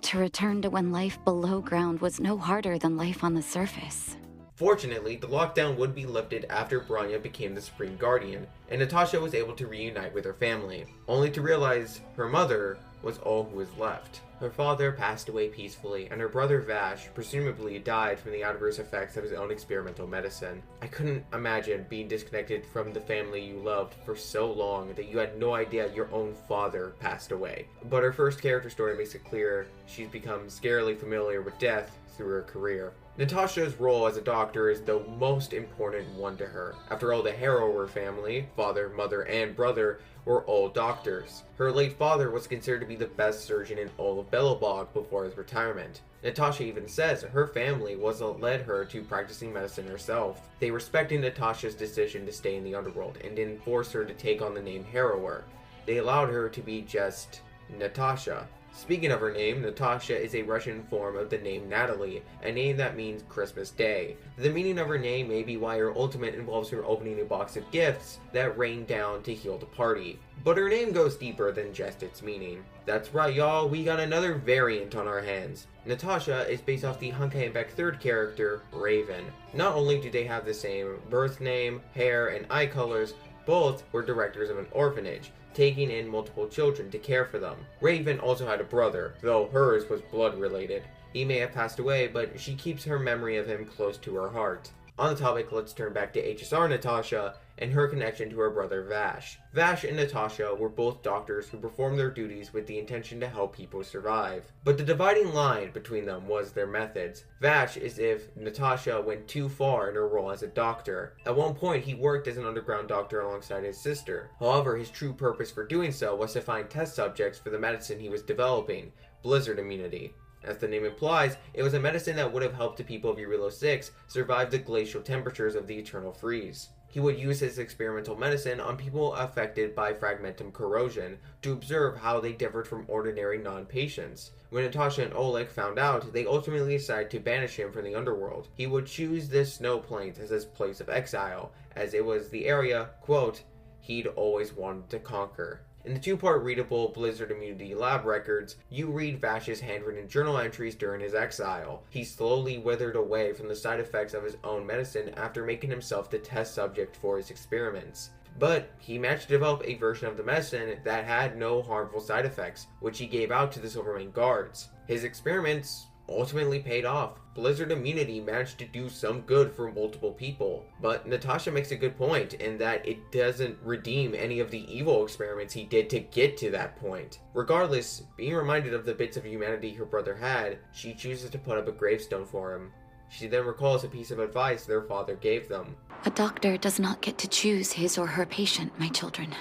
To return to when life below ground was no harder than life on the surface. Fortunately, the lockdown would be lifted after Bronya became the Supreme Guardian, and Natasha was able to reunite with her family, only to realize her mother was all who was left. Her father passed away peacefully, and her brother Vash presumably died from the adverse effects of his own experimental medicine. I couldn't imagine being disconnected from the family you loved for so long that you had no idea your own father passed away. But her first character story makes it clear she's become scarily familiar with death through her career. Natasha's role as a doctor is the most important one to her. After all, the Harrower family, father, mother, and brother, were all doctors. Her late father was considered to be the best surgeon in all of Belobog before his retirement. Natasha even says her family was what led her to practicing medicine herself. They respected Natasha's decision to stay in the underworld and didn't force her to take on the name Harrower. They allowed her to be just Natasha. Speaking of her name, Natasha is a Russian form of the name Natalie, a name that means Christmas Day. The meaning of her name may be why her ultimate involves her opening a box of gifts that rain down to heal the party. But her name goes deeper than just its meaning. That's right, y'all, we got another variant on our hands. Natasha is based off the Honkai and Beck third character, Raven. Not only do they have the same birth name, hair, and eye colors, both were directors of an orphanage, taking in multiple children to care for them. Raven also had a brother, though hers was blood related. He may have passed away, but she keeps her memory of him close to her heart. On the topic, let's turn back to HSR Natasha and her connection to her brother Vash. Vash and Natasha were both doctors who performed their duties with the intention to help people survive. But the dividing line between them was their methods. Vash is if Natasha went too far in her role as a doctor. At one point, he worked as an underground doctor alongside his sister. However, his true purpose for doing so was to find test subjects for the medicine he was developing, blizzard immunity. As the name implies, it was a medicine that would have helped the people of Jarilo-VI survive the glacial temperatures of the eternal freeze. He would use his experimental medicine on people affected by fragmentum corrosion to observe how they differed from ordinary non-patients. When Natasha and Oleg found out, they ultimately decided to banish him from the underworld. He would choose the snow plains as his place of exile, as it was the area, quote, he'd always wanted to conquer. In the two-part readable Blizzard Immunity Lab records, you read Vash's handwritten journal entries during his exile. He slowly withered away from the side effects of his own medicine after making himself the test subject for his experiments. But he managed to develop a version of the medicine that had no harmful side effects, which he gave out to the Silvermane guards. His experiments ultimately paid off. Blizzard immunity managed to do some good for multiple people. But Natasha makes a good point in that it doesn't redeem any of the evil experiments he did to get to that point. Regardless, being reminded of the bits of humanity her brother had, she chooses to put up a gravestone for him. She then recalls a piece of advice their father gave them. A doctor does not get to choose his or her patient, my children.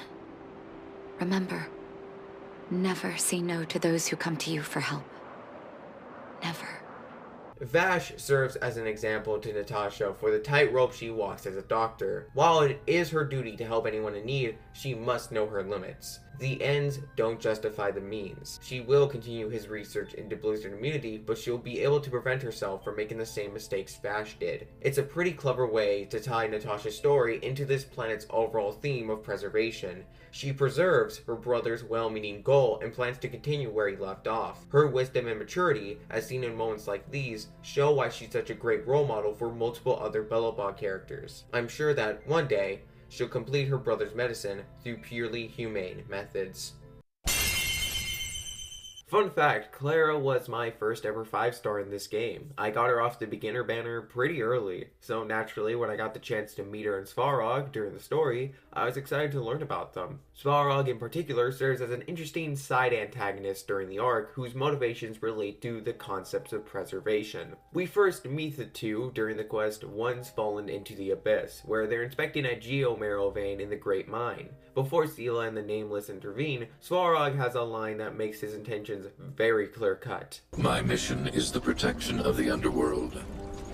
Remember, never say no to those who come to you for help. Never. Vash serves as an example to Natasha for the tightrope she walks as a doctor. While it is her duty to help anyone in need, she must know her limits. The ends don't justify the means. She will continue his research into blizzard immunity, but she'll be able to prevent herself from making the same mistakes Vash did. It's a pretty clever way to tie Natasha's story into this planet's overall theme of preservation. She preserves her brother's well-meaning goal and plans to continue where he left off. Her wisdom and maturity, as seen in moments like these, show why she's such a great role model for multiple other Belobog characters. I'm sure that one day, she'll complete her brother's medicine through purely humane methods. Fun fact, Clara was my first ever 5-star in this game. I got her off the beginner banner pretty early, so naturally when I got the chance to meet her in Svarog during the story, I was excited to learn about them. Svarog in particular serves as an interesting side antagonist during the arc whose motivations relate to the concepts of preservation. We first meet the two during the quest One's Fallen into the Abyss, where they're inspecting a geomarrow vein in the Great Mine. Before Seele and the Nameless intervene, Svarog has a line that makes his intentions very clear-cut. My mission is the protection of the underworld.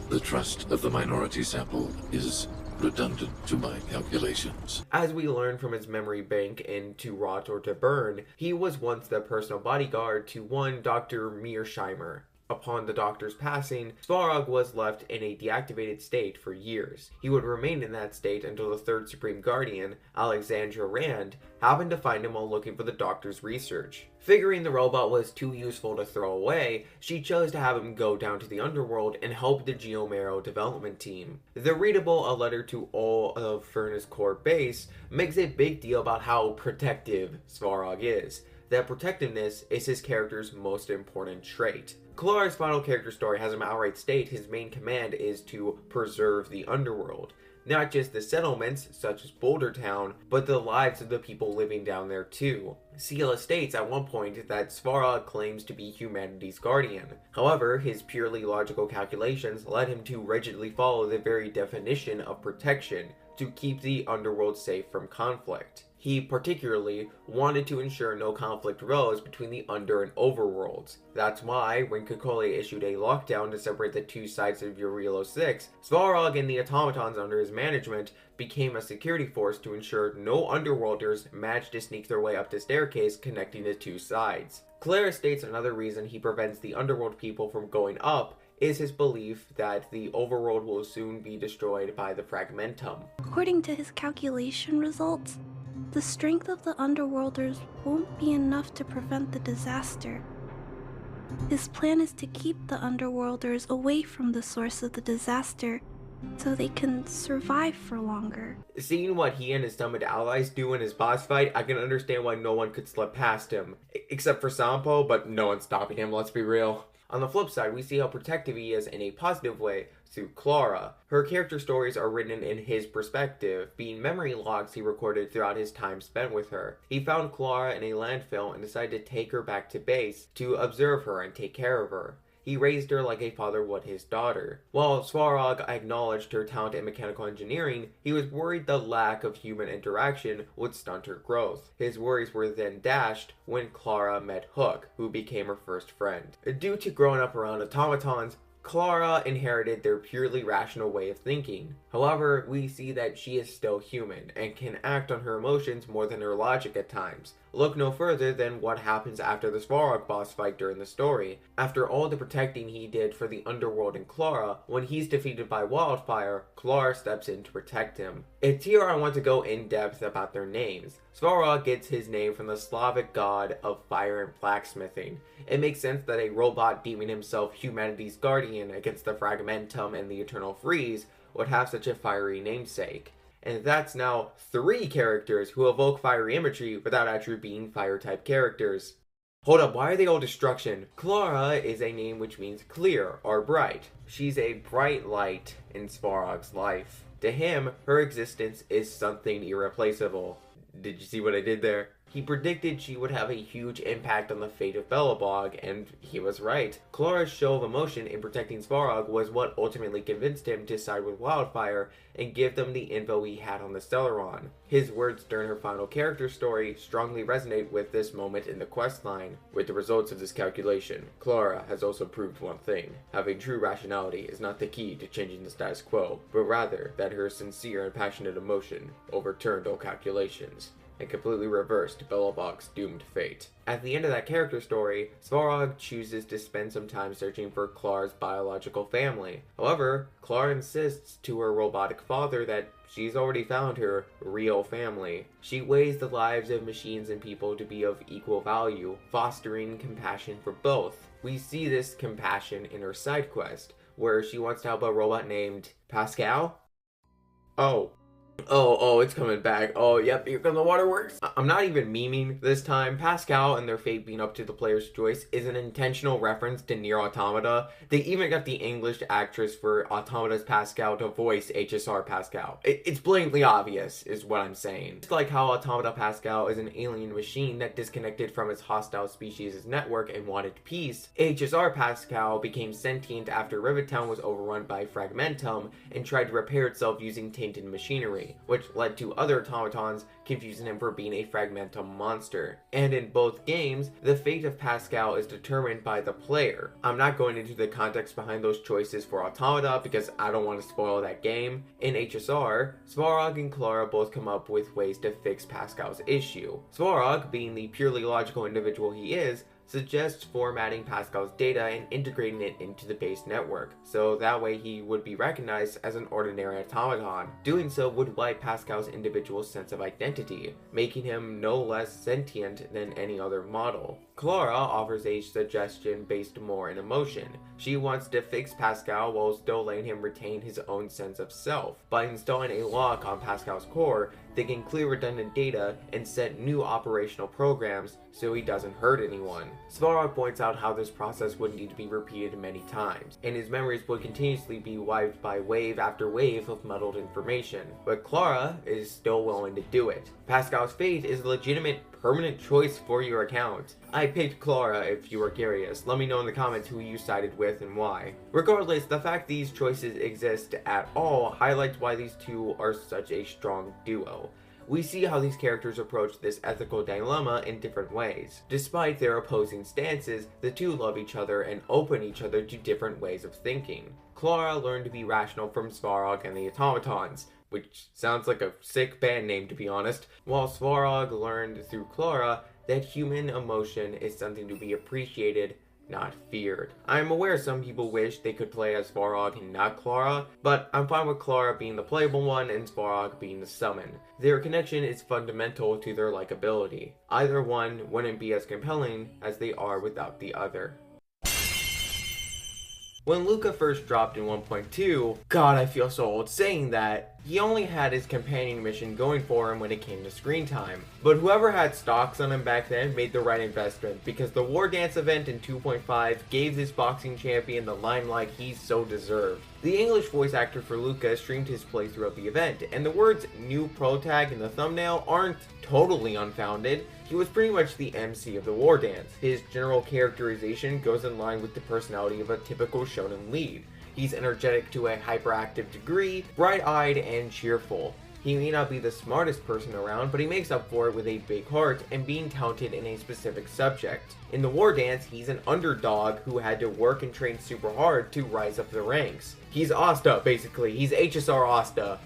The trust of the minority sample is redundant to my calculations. As we learn from his memory bank in To Rot or To Burn, he was once the personal bodyguard to one Dr. Mearsheimer. Upon the doctor's passing, Svarog was left in a deactivated state for years. He would remain in that state until the third Supreme Guardian, Alexandra Rand, happened to find him while looking for the doctor's research. Figuring the robot was too useful to throw away, she chose to have him go down to the underworld and help the Geomarrow development team. The readable A Letter to All of Furnace Core Base makes a big deal about how protective Svarog is. That protectiveness is his character's most important trait. Clara's final character story has him outright state his main command is to preserve the underworld. Not just the settlements, such as Boulder Town, but the lives of the people living down there too. Seele states at one point that Svarog claims to be humanity's guardian. However, his purely logical calculations led him to rigidly follow the very definition of protection, to keep the underworld safe from conflict. He particularly wanted to ensure no conflict arose between the under and overworlds. That's why, when cocolia issued a lockdown to separate the two sides of Jarilo-VI, Svarog and the automatons under his management became a security force to ensure no underworlders managed to sneak their way up the staircase connecting the two sides. Clara states another reason he prevents the underworld people from going up is his belief that the overworld will soon be destroyed by the fragmentum. According to his calculation results, the strength of the underworlders won't be enough to prevent the disaster. His plan is to keep the underworlders away from the source of the disaster so they can survive for longer. Seeing what he and his summoned allies do in his boss fight, I can understand why no one could slip past him. Except for Sampo, but no one's stopping him, let's be real. On the flip side, we see how protective he is in a positive way through Clara. Her character stories are written in his perspective, being memory logs he recorded throughout his time spent with her. He found Clara in a landfill and decided to take her back to base to observe her and take care of her. He raised her like a father would his daughter. While Svarog acknowledged her talent in mechanical engineering, he was worried the lack of human interaction would stunt her growth. His worries were then dashed when Clara met Hook, who became her first friend. Due to growing up around automatons, Clara inherited their purely rational way of thinking. However, we see that she is still human and can act on her emotions more than her logic at times. Look no further than what happens after the Svarog boss fight during the story. After all the protecting he did for the underworld and Clara, when he's defeated by Wildfire, Clara steps in to protect him. It's here I want to go in depth about their names. Svarog gets his name from the Slavic god of fire and blacksmithing. It makes sense that a robot deeming himself humanity's guardian against the Fragmentum and the Eternal Freeze would have such a fiery namesake. And that's now 3 characters who evoke fiery imagery without actually being fire-type characters. Hold up, why are they all destruction? Clara is a name which means clear or bright. She's a bright light in Svarog's life. To him, her existence is something irreplaceable. Did you see what I did there? He predicted she would have a huge impact on the fate of Belobog, and he was right. Clara's show of emotion in protecting Svarog was what ultimately convinced him to side with Wildfire and give them the info he had on the Stellaron. His words during her final character story strongly resonate with this moment in the questline. With the results of this calculation, Clara has also proved one thing. Having true rationality is not the key to changing the status quo, but rather that her sincere and passionate emotion overturned all calculations and completely reversed Belobog's doomed fate. At the end of that character story, Svarog chooses to spend some time searching for Clara's biological family. However, Clara insists to her robotic father that she's already found her real family. She weighs the lives of machines and people to be of equal value, fostering compassion for both. We see this compassion in her side quest, where she wants to help a robot named Pascal? Oh, it's coming back. Oh, yep, here come the waterworks. I'm not even memeing this time. Pascal and their fate being up to the player's choice is an intentional reference to Nier Automata. They even got the English actress for Automata's Pascal to voice HSR Pascal. It's blatantly obvious, is what I'm saying. Just like how Automata Pascal is an alien machine that disconnected from its hostile species' network and wanted peace, HSR Pascal became sentient after Rivettown was overrun by Fragmentum and tried to repair itself using tainted machinery, which led to other automatons confusing him for being a Fragmentum monster. And in both games, the fate of Pascal is determined by the player. I'm not going into the context behind those choices for Automata because I don't want to spoil that game. In HSR, Svarog and Clara both come up with ways to fix Pascal's issue. Svarog, being the purely logical individual he is, suggests formatting Pascal's data and integrating it into the base network, so that way he would be recognized as an ordinary automaton. Doing so would wipe Pascal's individual sense of identity, making him no less sentient than any other model. Clara offers a suggestion based more in emotion. She wants to fix Pascal while still letting him retain his own sense of self. By installing a lock on Pascal's core, they can clear redundant data and set new operational programs so he doesn't hurt anyone. Svarog points out how this process would need to be repeated many times, and his memories would continuously be wiped by wave after wave of muddled information. But Clara is still willing to do it. Pascal's fate is a legitimate permanent choice for your account. I picked Clara if you were curious. Let me know in the comments who you sided with and why. Regardless, the fact these choices exist at all highlights why these two are such a strong duo. We see how these characters approach this ethical dilemma in different ways. Despite their opposing stances, the two love each other and open each other to different ways of thinking. Clara learned to be rational from Svarog and the automatons, which sounds like a sick band name to be honest, while Svarog learned through Clara that human emotion is something to be appreciated, not feared. I am aware some people wish they could play as Svarog and not Clara, but I'm fine with Clara being the playable one and Svarog being the summon. Their connection is fundamental to their likability. Either one wouldn't be as compelling as they are without the other. When Luka first dropped in 1.2, God, I feel so old saying that, he only had his companion mission going for him when it came to screen time. But whoever had stocks on him back then made the right investment, because the War Dance event in 2.5 gave this boxing champion the limelight he so deserved. The English voice actor for Luka streamed his playthrough of the event, and the words "new pro tag" in the thumbnail aren't totally unfounded. He was pretty much the MC of the War Dance. His general characterization goes in line with the personality of a typical shonen lead. He's energetic to a hyperactive degree, bright-eyed and cheerful. He may not be the smartest person around, but he makes up for it with a big heart and being talented in a specific subject. In the War Dance, he's an underdog who had to work and train super hard to rise up the ranks. He's Asta, basically. He's HSR Asta.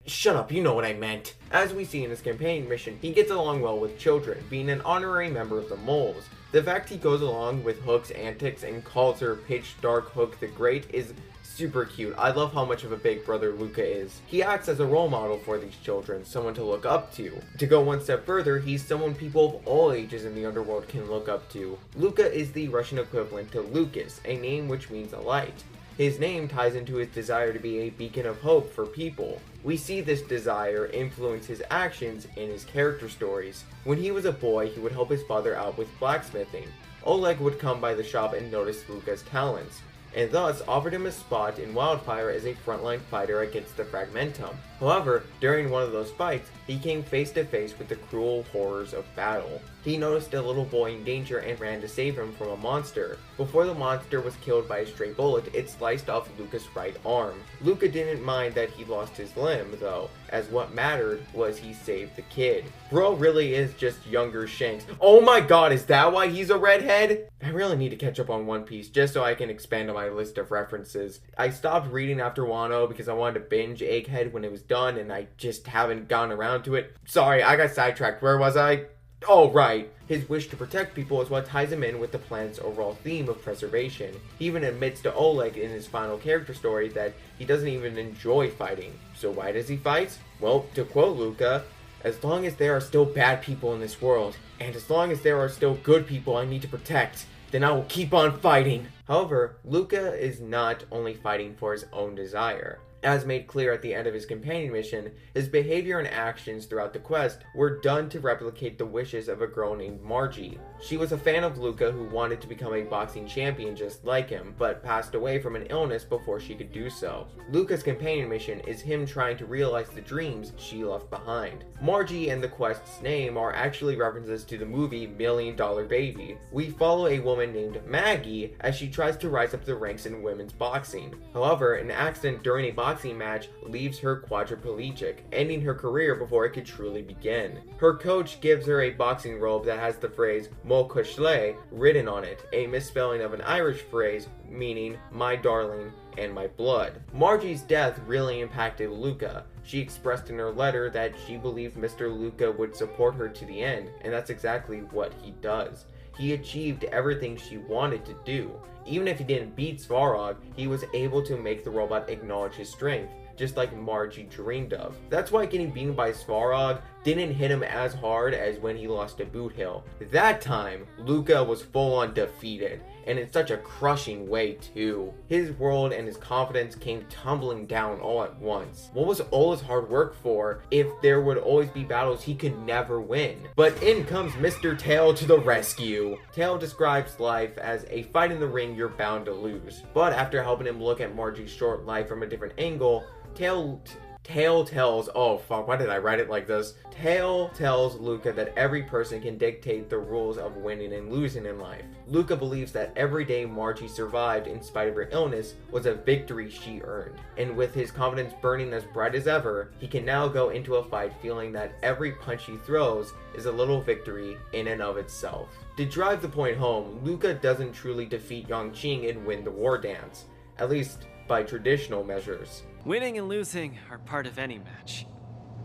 Shut up, you know what I meant. As we see in his companion mission, he gets along well with children, being an honorary member of the Moles. The fact he goes along with Hook's antics and calls her Pitch Dark Hook the Great is super cute. I love how much of a big brother Luka is. He acts as a role model for these children, someone to look up to. To go one step further, he's someone people of all ages in the underworld can look up to. Luka is the Russian equivalent to Lucas, a name which means a light. His name ties into his desire to be a beacon of hope for people. We see this desire influence his actions in his character stories. When he was a boy, he would help his father out with blacksmithing. Oleg would come by the shop and notice Luka's talents, and thus offered him a spot in Wildfire as a frontline fighter against the Fragmentum. However, during one of those fights, he came face to face with the cruel horrors of battle. He noticed a little boy in danger and ran to save him from a monster. Before the monster was killed by a stray bullet, it sliced off Luka's right arm. Luka didn't mind that he lost his limb, though, as what mattered was he saved the kid. Bro really is just younger Shanks. Oh my god, is that why he's a redhead? I really need to catch up on One Piece just so I can expand on my list of references. I stopped reading after Wano because I wanted to binge Egghead when it was done and I just haven't gotten around to it. Sorry, I got sidetracked. Where was I? Oh, right. His wish to protect people is what ties him in with the planet's overall theme of preservation. He even admits to Oleg in his final character story that he doesn't even enjoy fighting. So why does he fight? Well, to quote Luka, "As long as there are still bad people in this world, and as long as there are still good people I need to protect, then I will keep on fighting." However, Luka is not only fighting for his own desire. As made clear at the end of his companion mission, his behavior and actions throughout the quest were done to replicate the wishes of a girl named Margie. She was a fan of Luka who wanted to become a boxing champion just like him, but passed away from an illness before she could do so. Luka's companion mission is him trying to realize the dreams she left behind. Margie and the quest's name are actually references to the movie $1 Million Baby. We follow a woman named Maggie as she tries to rise up the ranks in women's boxing. However, an accident during a boxing match leaves her quadriplegic, ending her career before it could truly begin. Her coach gives her a boxing robe that has the phrase "Mo Cushle" written on it, a misspelling of an Irish phrase meaning "my darling" and "my blood." Margie's death really impacted Luka. She expressed in her letter that she believed Mr. Luka would support her to the end, and that's exactly what he does. He achieved everything she wanted to do. Even if he didn't beat Svarog, he was able to make the robot acknowledge his strength, just like Margie dreamed of. That's why getting beaten by Svarog didn't hit him as hard as when he lost to Boot Hill. That time, Luka was full on defeated, and in such a crushing way too. His world and his confidence came tumbling down all at once. What was all his hard work for if there would always be battles he could never win? But in comes Mr. Tail to the rescue. Tail describes life as a fight in the ring you're bound to lose. But after helping him look at Margie's short life from a different angle, Tail Tail tells, oh fuck, why did I write it like this? Tail tells Luka that every person can dictate the rules of winning and losing in life. Luka believes that every day Margie survived in spite of her illness was a victory she earned. And with his confidence burning as bright as ever, he can now go into a fight feeling that every punch he throws is a little victory in and of itself. To drive the point home, Luka doesn't truly defeat Yongqing and win the war dance, at least by traditional measures. Winning and losing are part of any match.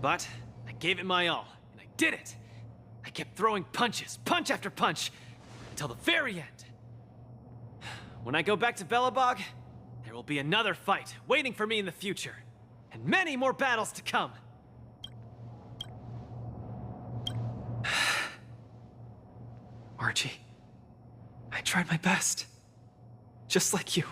But I gave it my all, and I did it! I kept throwing punches, punch after punch, until the very end. When I go back to Belobog, there will be another fight waiting for me in the future, and many more battles to come. Margie, I tried my best. Just like you.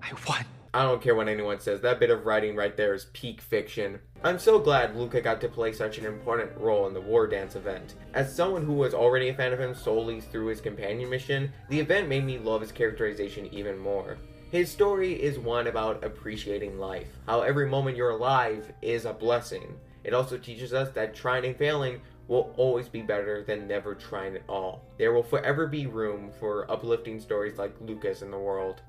I won. I don't care what anyone says, that bit of writing right there is peak fiction. I'm so glad Luka got to play such an important role in the War Dance event. As someone who was already a fan of him solely through his companion mission, the event made me love his characterization even more. His story is one about appreciating life, how every moment you're alive is a blessing. It also teaches us that trying and failing will always be better than never trying at all. There will forever be room for uplifting stories like Luka's in the world.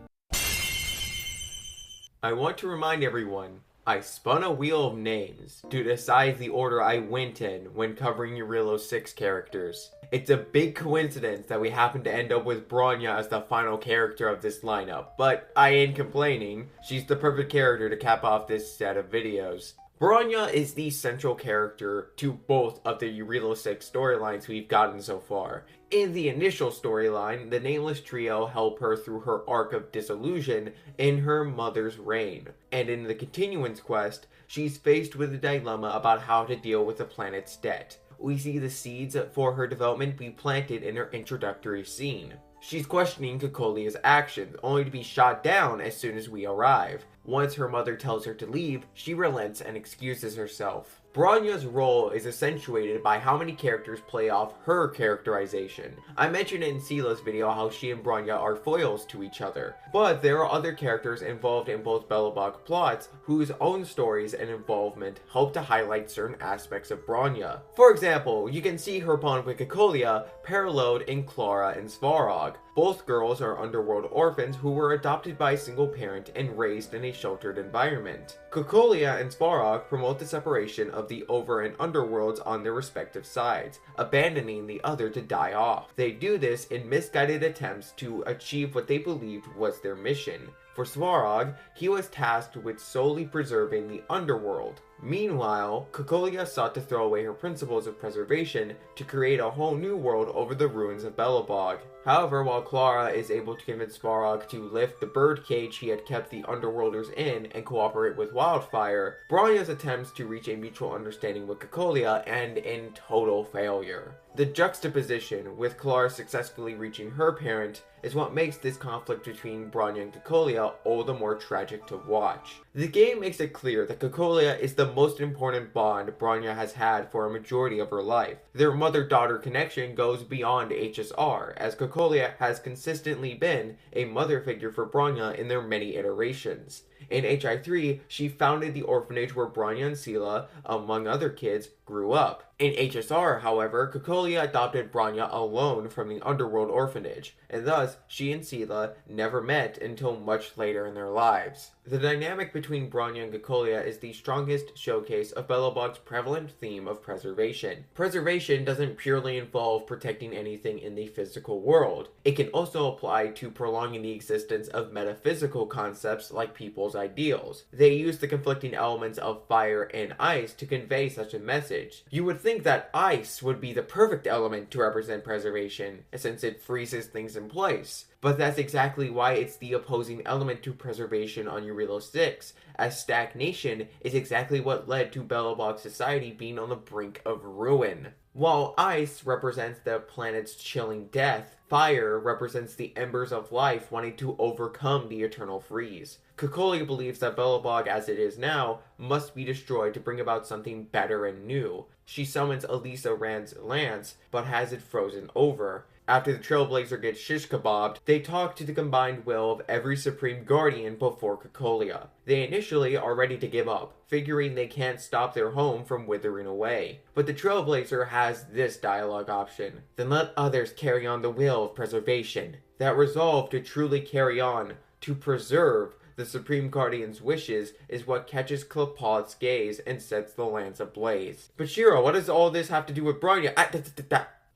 I want to remind everyone, I spun a wheel of names to decide the order I went in when covering Jarilo-VI characters. It's a big coincidence that we happen to end up with Bronya as the final character of this lineup, but I ain't complaining. She's the perfect character to cap off this set of videos. Bronya is the central character to both of the Jarilo-VI storylines we've gotten so far. In the initial storyline, the Nameless Trio help her through her arc of disillusion in her mother's reign. And in the continuance quest, she's faced with a dilemma about how to deal with the planet's debt. We see the seeds for her development be planted in her introductory scene. She's questioning Cocolia's actions, only to be shot down as soon as we arrive. Once her mother tells her to leave, she relents and excuses herself. Bronya's role is accentuated by how many characters play off her characterization. I mentioned in Seele's video how she and Bronya are foils to each other, but there are other characters involved in both Belobog plots whose own stories and involvement help to highlight certain aspects of Bronya. For example, you can see her bond with Cocolia paralleled in Clara and Svarog. Both girls are underworld orphans who were adopted by a single parent and raised in a sheltered environment. Cocolia and Svarog promote the separation of the over and underworlds on their respective sides, abandoning the other to die off. They do this in misguided attempts to achieve what they believed was their mission. For Svarog, he was tasked with solely preserving the underworld. Meanwhile, Cocolia sought to throw away her principles of preservation to create a whole new world over the ruins of Belobog. However, while Clara is able to convince Svarog to lift the birdcage he had kept the Underworlders in and cooperate with Wildfire, Bronya's attempts to reach a mutual understanding with Cocolia end in total failure. The juxtaposition, with Clara successfully reaching her parent, is what makes this conflict between Bronya and Cocolia all the more tragic to watch. The game makes it clear that Cocolia is the most important bond Bronya has had for a majority of her life. Their mother-daughter connection goes beyond HSR, as Cocolia has consistently been a mother figure for Bronya in their many iterations. In HI3, she founded the orphanage where Bronya and Seele, among other kids, grew up. In HSR, however, Cocolia adopted Bronya alone from the Underworld orphanage, and thus she and Seele never met until much later in their lives. The dynamic between Bronya and Cocolia is the strongest showcase of Belobog's prevalent theme of preservation. Preservation doesn't purely involve protecting anything in the physical world. It can also apply to prolonging the existence of metaphysical concepts like people's ideals. They use the conflicting elements of fire and ice to convey such a message. You would think that ice would be the perfect element to represent preservation, since it freezes things in place. But that's exactly why it's the opposing element to preservation on Jarilo-VI, as stagnation is exactly what led to Belobog society being on the brink of ruin. While ice represents the planet's chilling death, fire represents the embers of life wanting to overcome the eternal freeze. Cocolia believes that Belobog as it is now must be destroyed to bring about something better and new. She summons Elisa Rand's lance, but has it frozen over. After the Trailblazer gets shish kebabbed, they talk to the combined will of every Supreme Guardian before Cocolia. They initially are ready to give up, figuring they can't stop their home from withering away. But the Trailblazer has this dialogue option: then let others carry on the will of preservation. That resolve to truly carry on, to preserve the Supreme Guardian's wishes, is what catches Clepod's gaze and sets the lands ablaze. But Shiro, what does all this have to do with Bronya?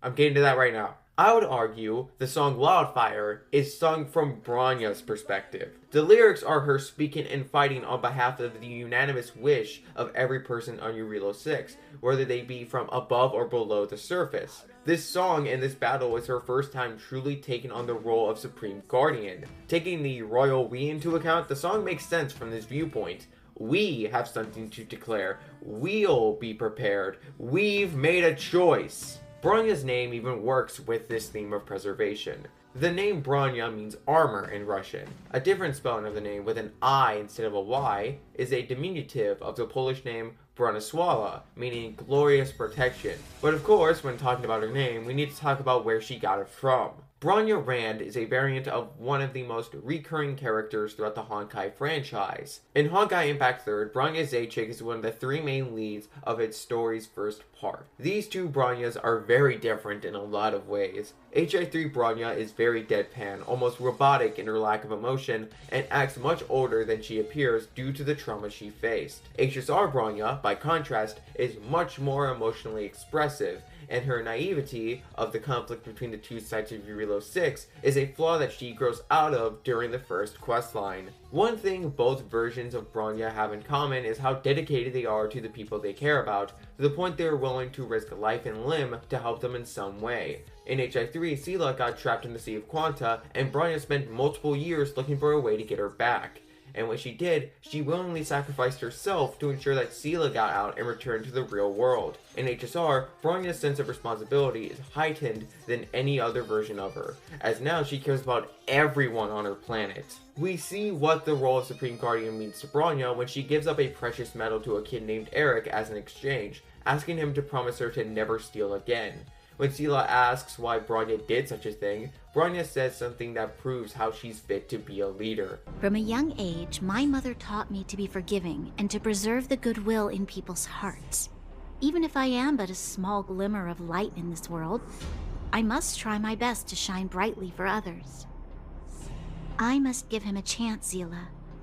I'm getting to that right now. I would argue the song Wildfire is sung from Bronya's perspective. The lyrics are her speaking and fighting on behalf of the unanimous wish of every person on Jarilo-VI, whether they be from above or below the surface. This song and this battle was her first time truly taking on the role of Supreme Guardian. Taking the royal we into account, the song makes sense from this viewpoint. We have something to declare. We'll be prepared. We've made a choice. Bronya's name even works with this theme of preservation. The name Bronya means armor in Russian. A different spelling of the name with an I instead of a Y is a diminutive of the Polish name Bronisława, meaning glorious protection. But of course, when talking about her name, we need to talk about where she got it from. Bronya Rand is a variant of one of the most recurring characters throughout the Honkai franchise. In Honkai Impact 3rd, Bronya Zacic is one of the three main leads of its story's first part. These two Bronyas are very different in a lot of ways. HI3 Bronya is very deadpan, almost robotic in her lack of emotion, and acts much older than she appears due to the trauma she faced. HSR Bronya, by contrast, is much more emotionally expressive, and her naivety of the conflict between the two sides of Jarilo-VI is a flaw that she grows out of during the first questline. One thing both versions of Bronya have in common is how dedicated they are to the people they care about, to the point they are willing to risk life and limb to help them in some way. In HI3, Seele got trapped in the Sea of Quanta, and Bronya spent multiple years looking for a way to get her back. And when she did, she willingly sacrificed herself to ensure that Seele got out and returned to the real world. In HSR, Bronya's sense of responsibility is heightened than any other version of her, as now she cares about everyone on her planet. We see what the role of Supreme Guardian means to Bronya when she gives up a precious metal to a kid named Eric as an exchange, asking him to promise her to never steal again. When Seele asks why Bronya did such a thing, Bronya says something that proves how she's fit to be a leader. From a young age, my mother taught me to be forgiving and to preserve the goodwill in people's hearts. Even if I am but a small glimmer of light in this world, I must try my best to shine brightly for others. I must give him a chance, Seele,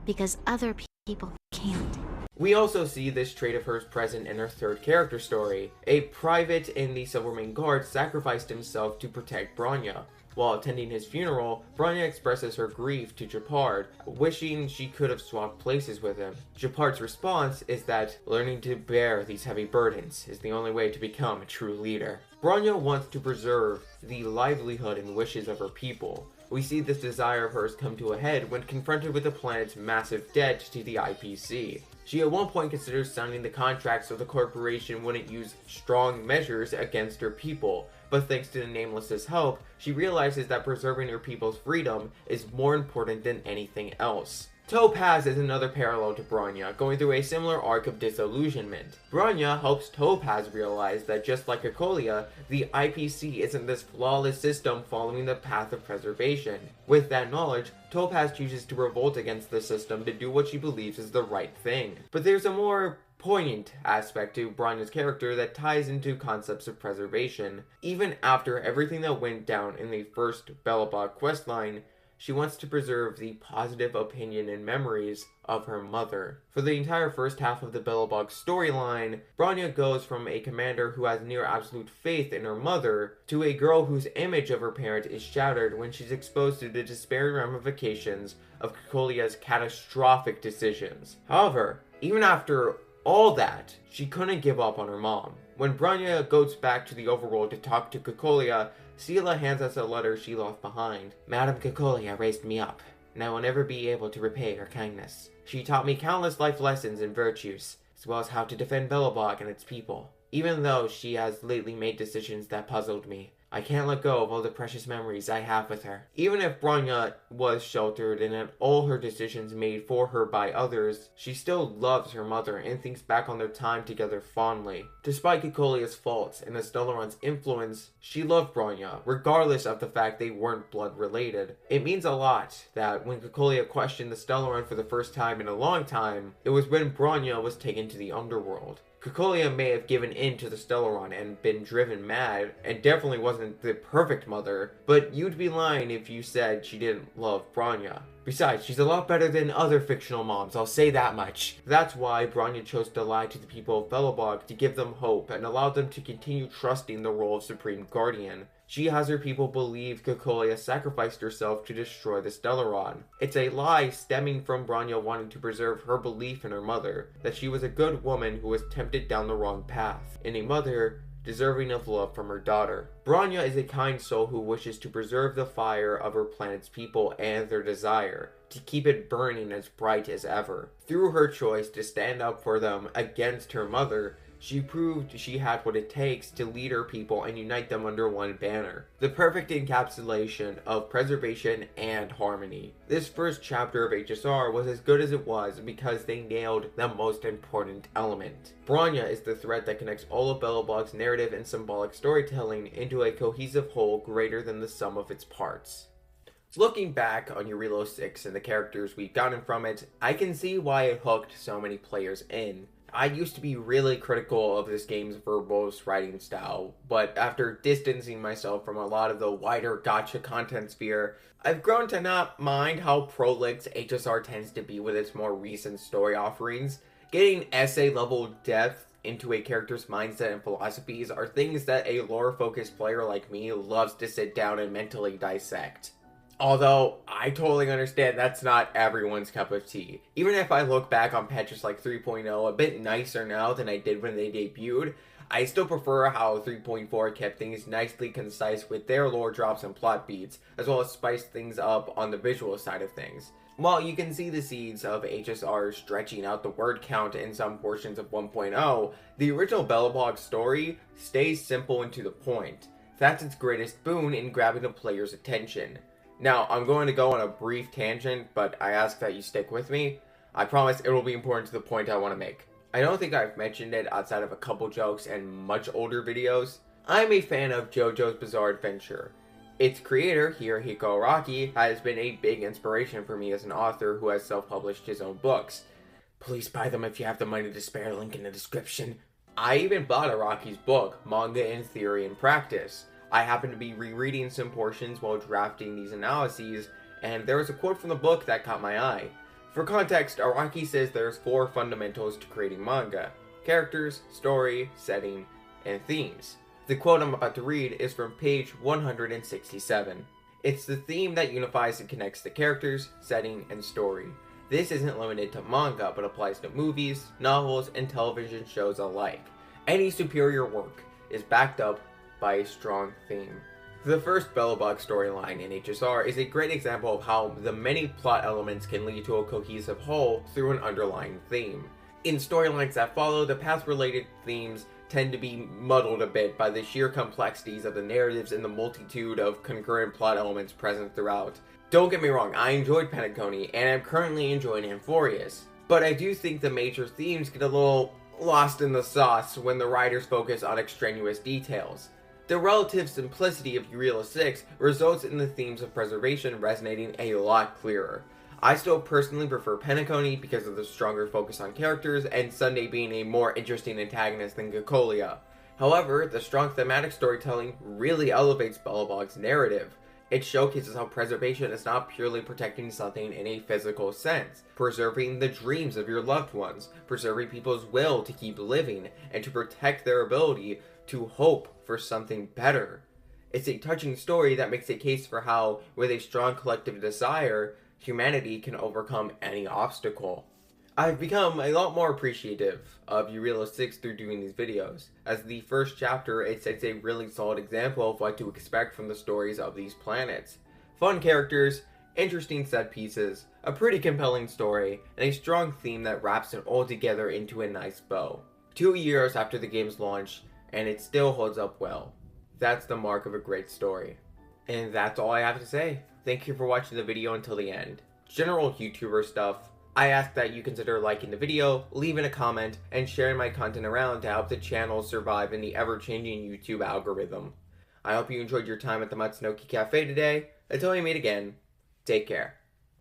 because other people can't. We also see this trait of hers present in her third character story. A private in the Silvermane Guard sacrificed himself to protect Bronya. While attending his funeral, Bronya expresses her grief to Gepard, wishing she could have swapped places with him. Gepard's response is that learning to bear these heavy burdens is the only way to become a true leader. Bronya wants to preserve the livelihood and wishes of her people. We see this desire of hers come to a head when confronted with the planet's massive debt to the IPC. She at one point considers signing the contract so the corporation wouldn't use strong measures against her people, but thanks to the Nameless's help, she realizes that preserving her people's freedom is more important than anything else. Topaz is another parallel to Bronya, going through a similar arc of disillusionment. Bronya helps Topaz realize that just like cocolia, the IPC isn't this flawless system following the path of preservation. With that knowledge, Topaz chooses to revolt against the system to do what she believes is the right thing. But there's a more poignant aspect to Bronya's character that ties into concepts of preservation. Even after everything that went down in the first Belobog questline, she wants to preserve the positive opinion and memories of her mother. For the entire first half of the Belobog storyline, Bronya goes from a commander who has near absolute faith in her mother to a girl whose image of her parent is shattered when she's exposed to the despairing ramifications of Cocolia's catastrophic decisions. However, even after all that, she couldn't give up on her mom. When Bronya goes back to the overworld to talk to Cocolia, Seele hands us a letter she left behind. Madame Cocolia raised me up, and I will never be able to repay her kindness. She taught me countless life lessons and virtues, as well as how to defend Belobog and its people. Even though she has lately made decisions that puzzled me, I can't let go of all the precious memories I have with her. Even if Bronya was sheltered and had all her decisions made for her by others, she still loves her mother and thinks back on their time together fondly. Despite Cocolia's faults and the Stellaron's influence, she loved Bronya, regardless of the fact they weren't blood related. It means a lot that when Cocolia questioned the Stellaron for the first time in a long time, it was when Bronya was taken to the underworld. Cocolia may have given in to the Stellaron and been driven mad, and definitely wasn't the perfect mother, but you'd be lying if you said she didn't love Bronya. Besides, she's a lot better than other fictional moms, I'll say that much. That's why Bronya chose to lie to the people of Belobog to give them hope and allow them to continue trusting the role of Supreme Guardian. She has her people believe Cocolia sacrificed herself to destroy the Stellaron. It's a lie stemming from Bronya wanting to preserve her belief in her mother, that she was a good woman who was tempted down the wrong path, and a mother deserving of love from her daughter. Bronya is a kind soul who wishes to preserve the fire of her planet's people and their desire, to keep it burning as bright as ever. Through her choice to stand up for them against her mother, she proved she had what it takes to lead her people and unite them under one banner. The perfect encapsulation of preservation and harmony. This first chapter of HSR was as good as it was because they nailed the most important element. Bronya is the thread that connects all of Belobog's narrative and symbolic storytelling into a cohesive whole greater than the sum of its parts. Looking back on Jarilo-VI and the characters we've gotten from it, I can see why it hooked so many players in. I used to be really critical of this game's verbose writing style, but after distancing myself from a lot of the wider gacha content sphere, I've grown to not mind how prolix HSR tends to be with its more recent story offerings. Getting essay-level depth into a character's mindset and philosophies are things that a lore-focused player like me loves to sit down and mentally dissect. Although, I totally understand that's not everyone's cup of tea. Even if I look back on patches like 3.0 a bit nicer now than I did when they debuted, I still prefer how 3.4 kept things nicely concise with their lore drops and plot beats, as well as spiced things up on the visual side of things. While you can see the seeds of HSR stretching out the word count in some portions of 1.0, the original Belobog story stays simple and to the point. That's its greatest boon in grabbing the player's attention. Now, I'm going to go on a brief tangent, but I ask that you stick with me. I promise it will be important to the point I want to make. I don't think I've mentioned it outside of a couple jokes and much older videos. I'm a fan of JoJo's Bizarre Adventure. Its creator, Hirohiko Araki, has been a big inspiration for me as an author who has self-published his own books. Please buy them if you have the money to spare, link in the description. I even bought Araki's book, Manga in Theory and Practice. I happened to be rereading some portions while drafting these analyses, and there was a quote from the book that caught my eye. For context, Araki says there's 4 fundamentals to creating manga: characters, story, setting, and themes. The quote I'm about to read is from page 167. It's the theme that unifies and connects the characters, setting, and story. This isn't limited to manga, but applies to movies, novels, and television shows alike. Any superior work is backed up by a strong theme. The first Belobog storyline in HSR is a great example of how the many plot elements can lead to a cohesive whole through an underlying theme. In storylines that follow, the path-related themes tend to be muddled a bit by the sheer complexities of the narratives and the multitude of concurrent plot elements present throughout. Don't get me wrong, I enjoyed Penacony, and I'm currently enjoying Amphorius, but I do think the major themes get a little lost in the sauce when the writers focus on extraneous details. The relative simplicity of Jarilo-VI results in the themes of preservation resonating a lot clearer. I still personally prefer Penacony because of the stronger focus on characters, and Sunday being a more interesting antagonist than Cocolia. However, the strong thematic storytelling really elevates Belobog's narrative. It showcases how preservation is not purely protecting something in a physical sense, preserving the dreams of your loved ones, preserving people's will to keep living, and to protect their ability to hope for something better. It's a touching story that makes a case for how, with a strong collective desire, humanity can overcome any obstacle. I've become a lot more appreciative of Jarilo-VI through doing these videos. As the first chapter, it sets a really solid example of what to expect from the stories of these planets. Fun characters, interesting set pieces, a pretty compelling story, and a strong theme that wraps it all together into a nice bow. 2 years after the game's launch, and it still holds up well. That's the mark of a great story. And that's all I have to say. Thank you for watching the video until the end. General YouTuber stuff. I ask that you consider liking the video, leaving a comment, and sharing my content around to help the channel survive in the ever-changing YouTube algorithm. I hope you enjoyed your time at the Matsunoki Cafe today. Until we meet again, take care.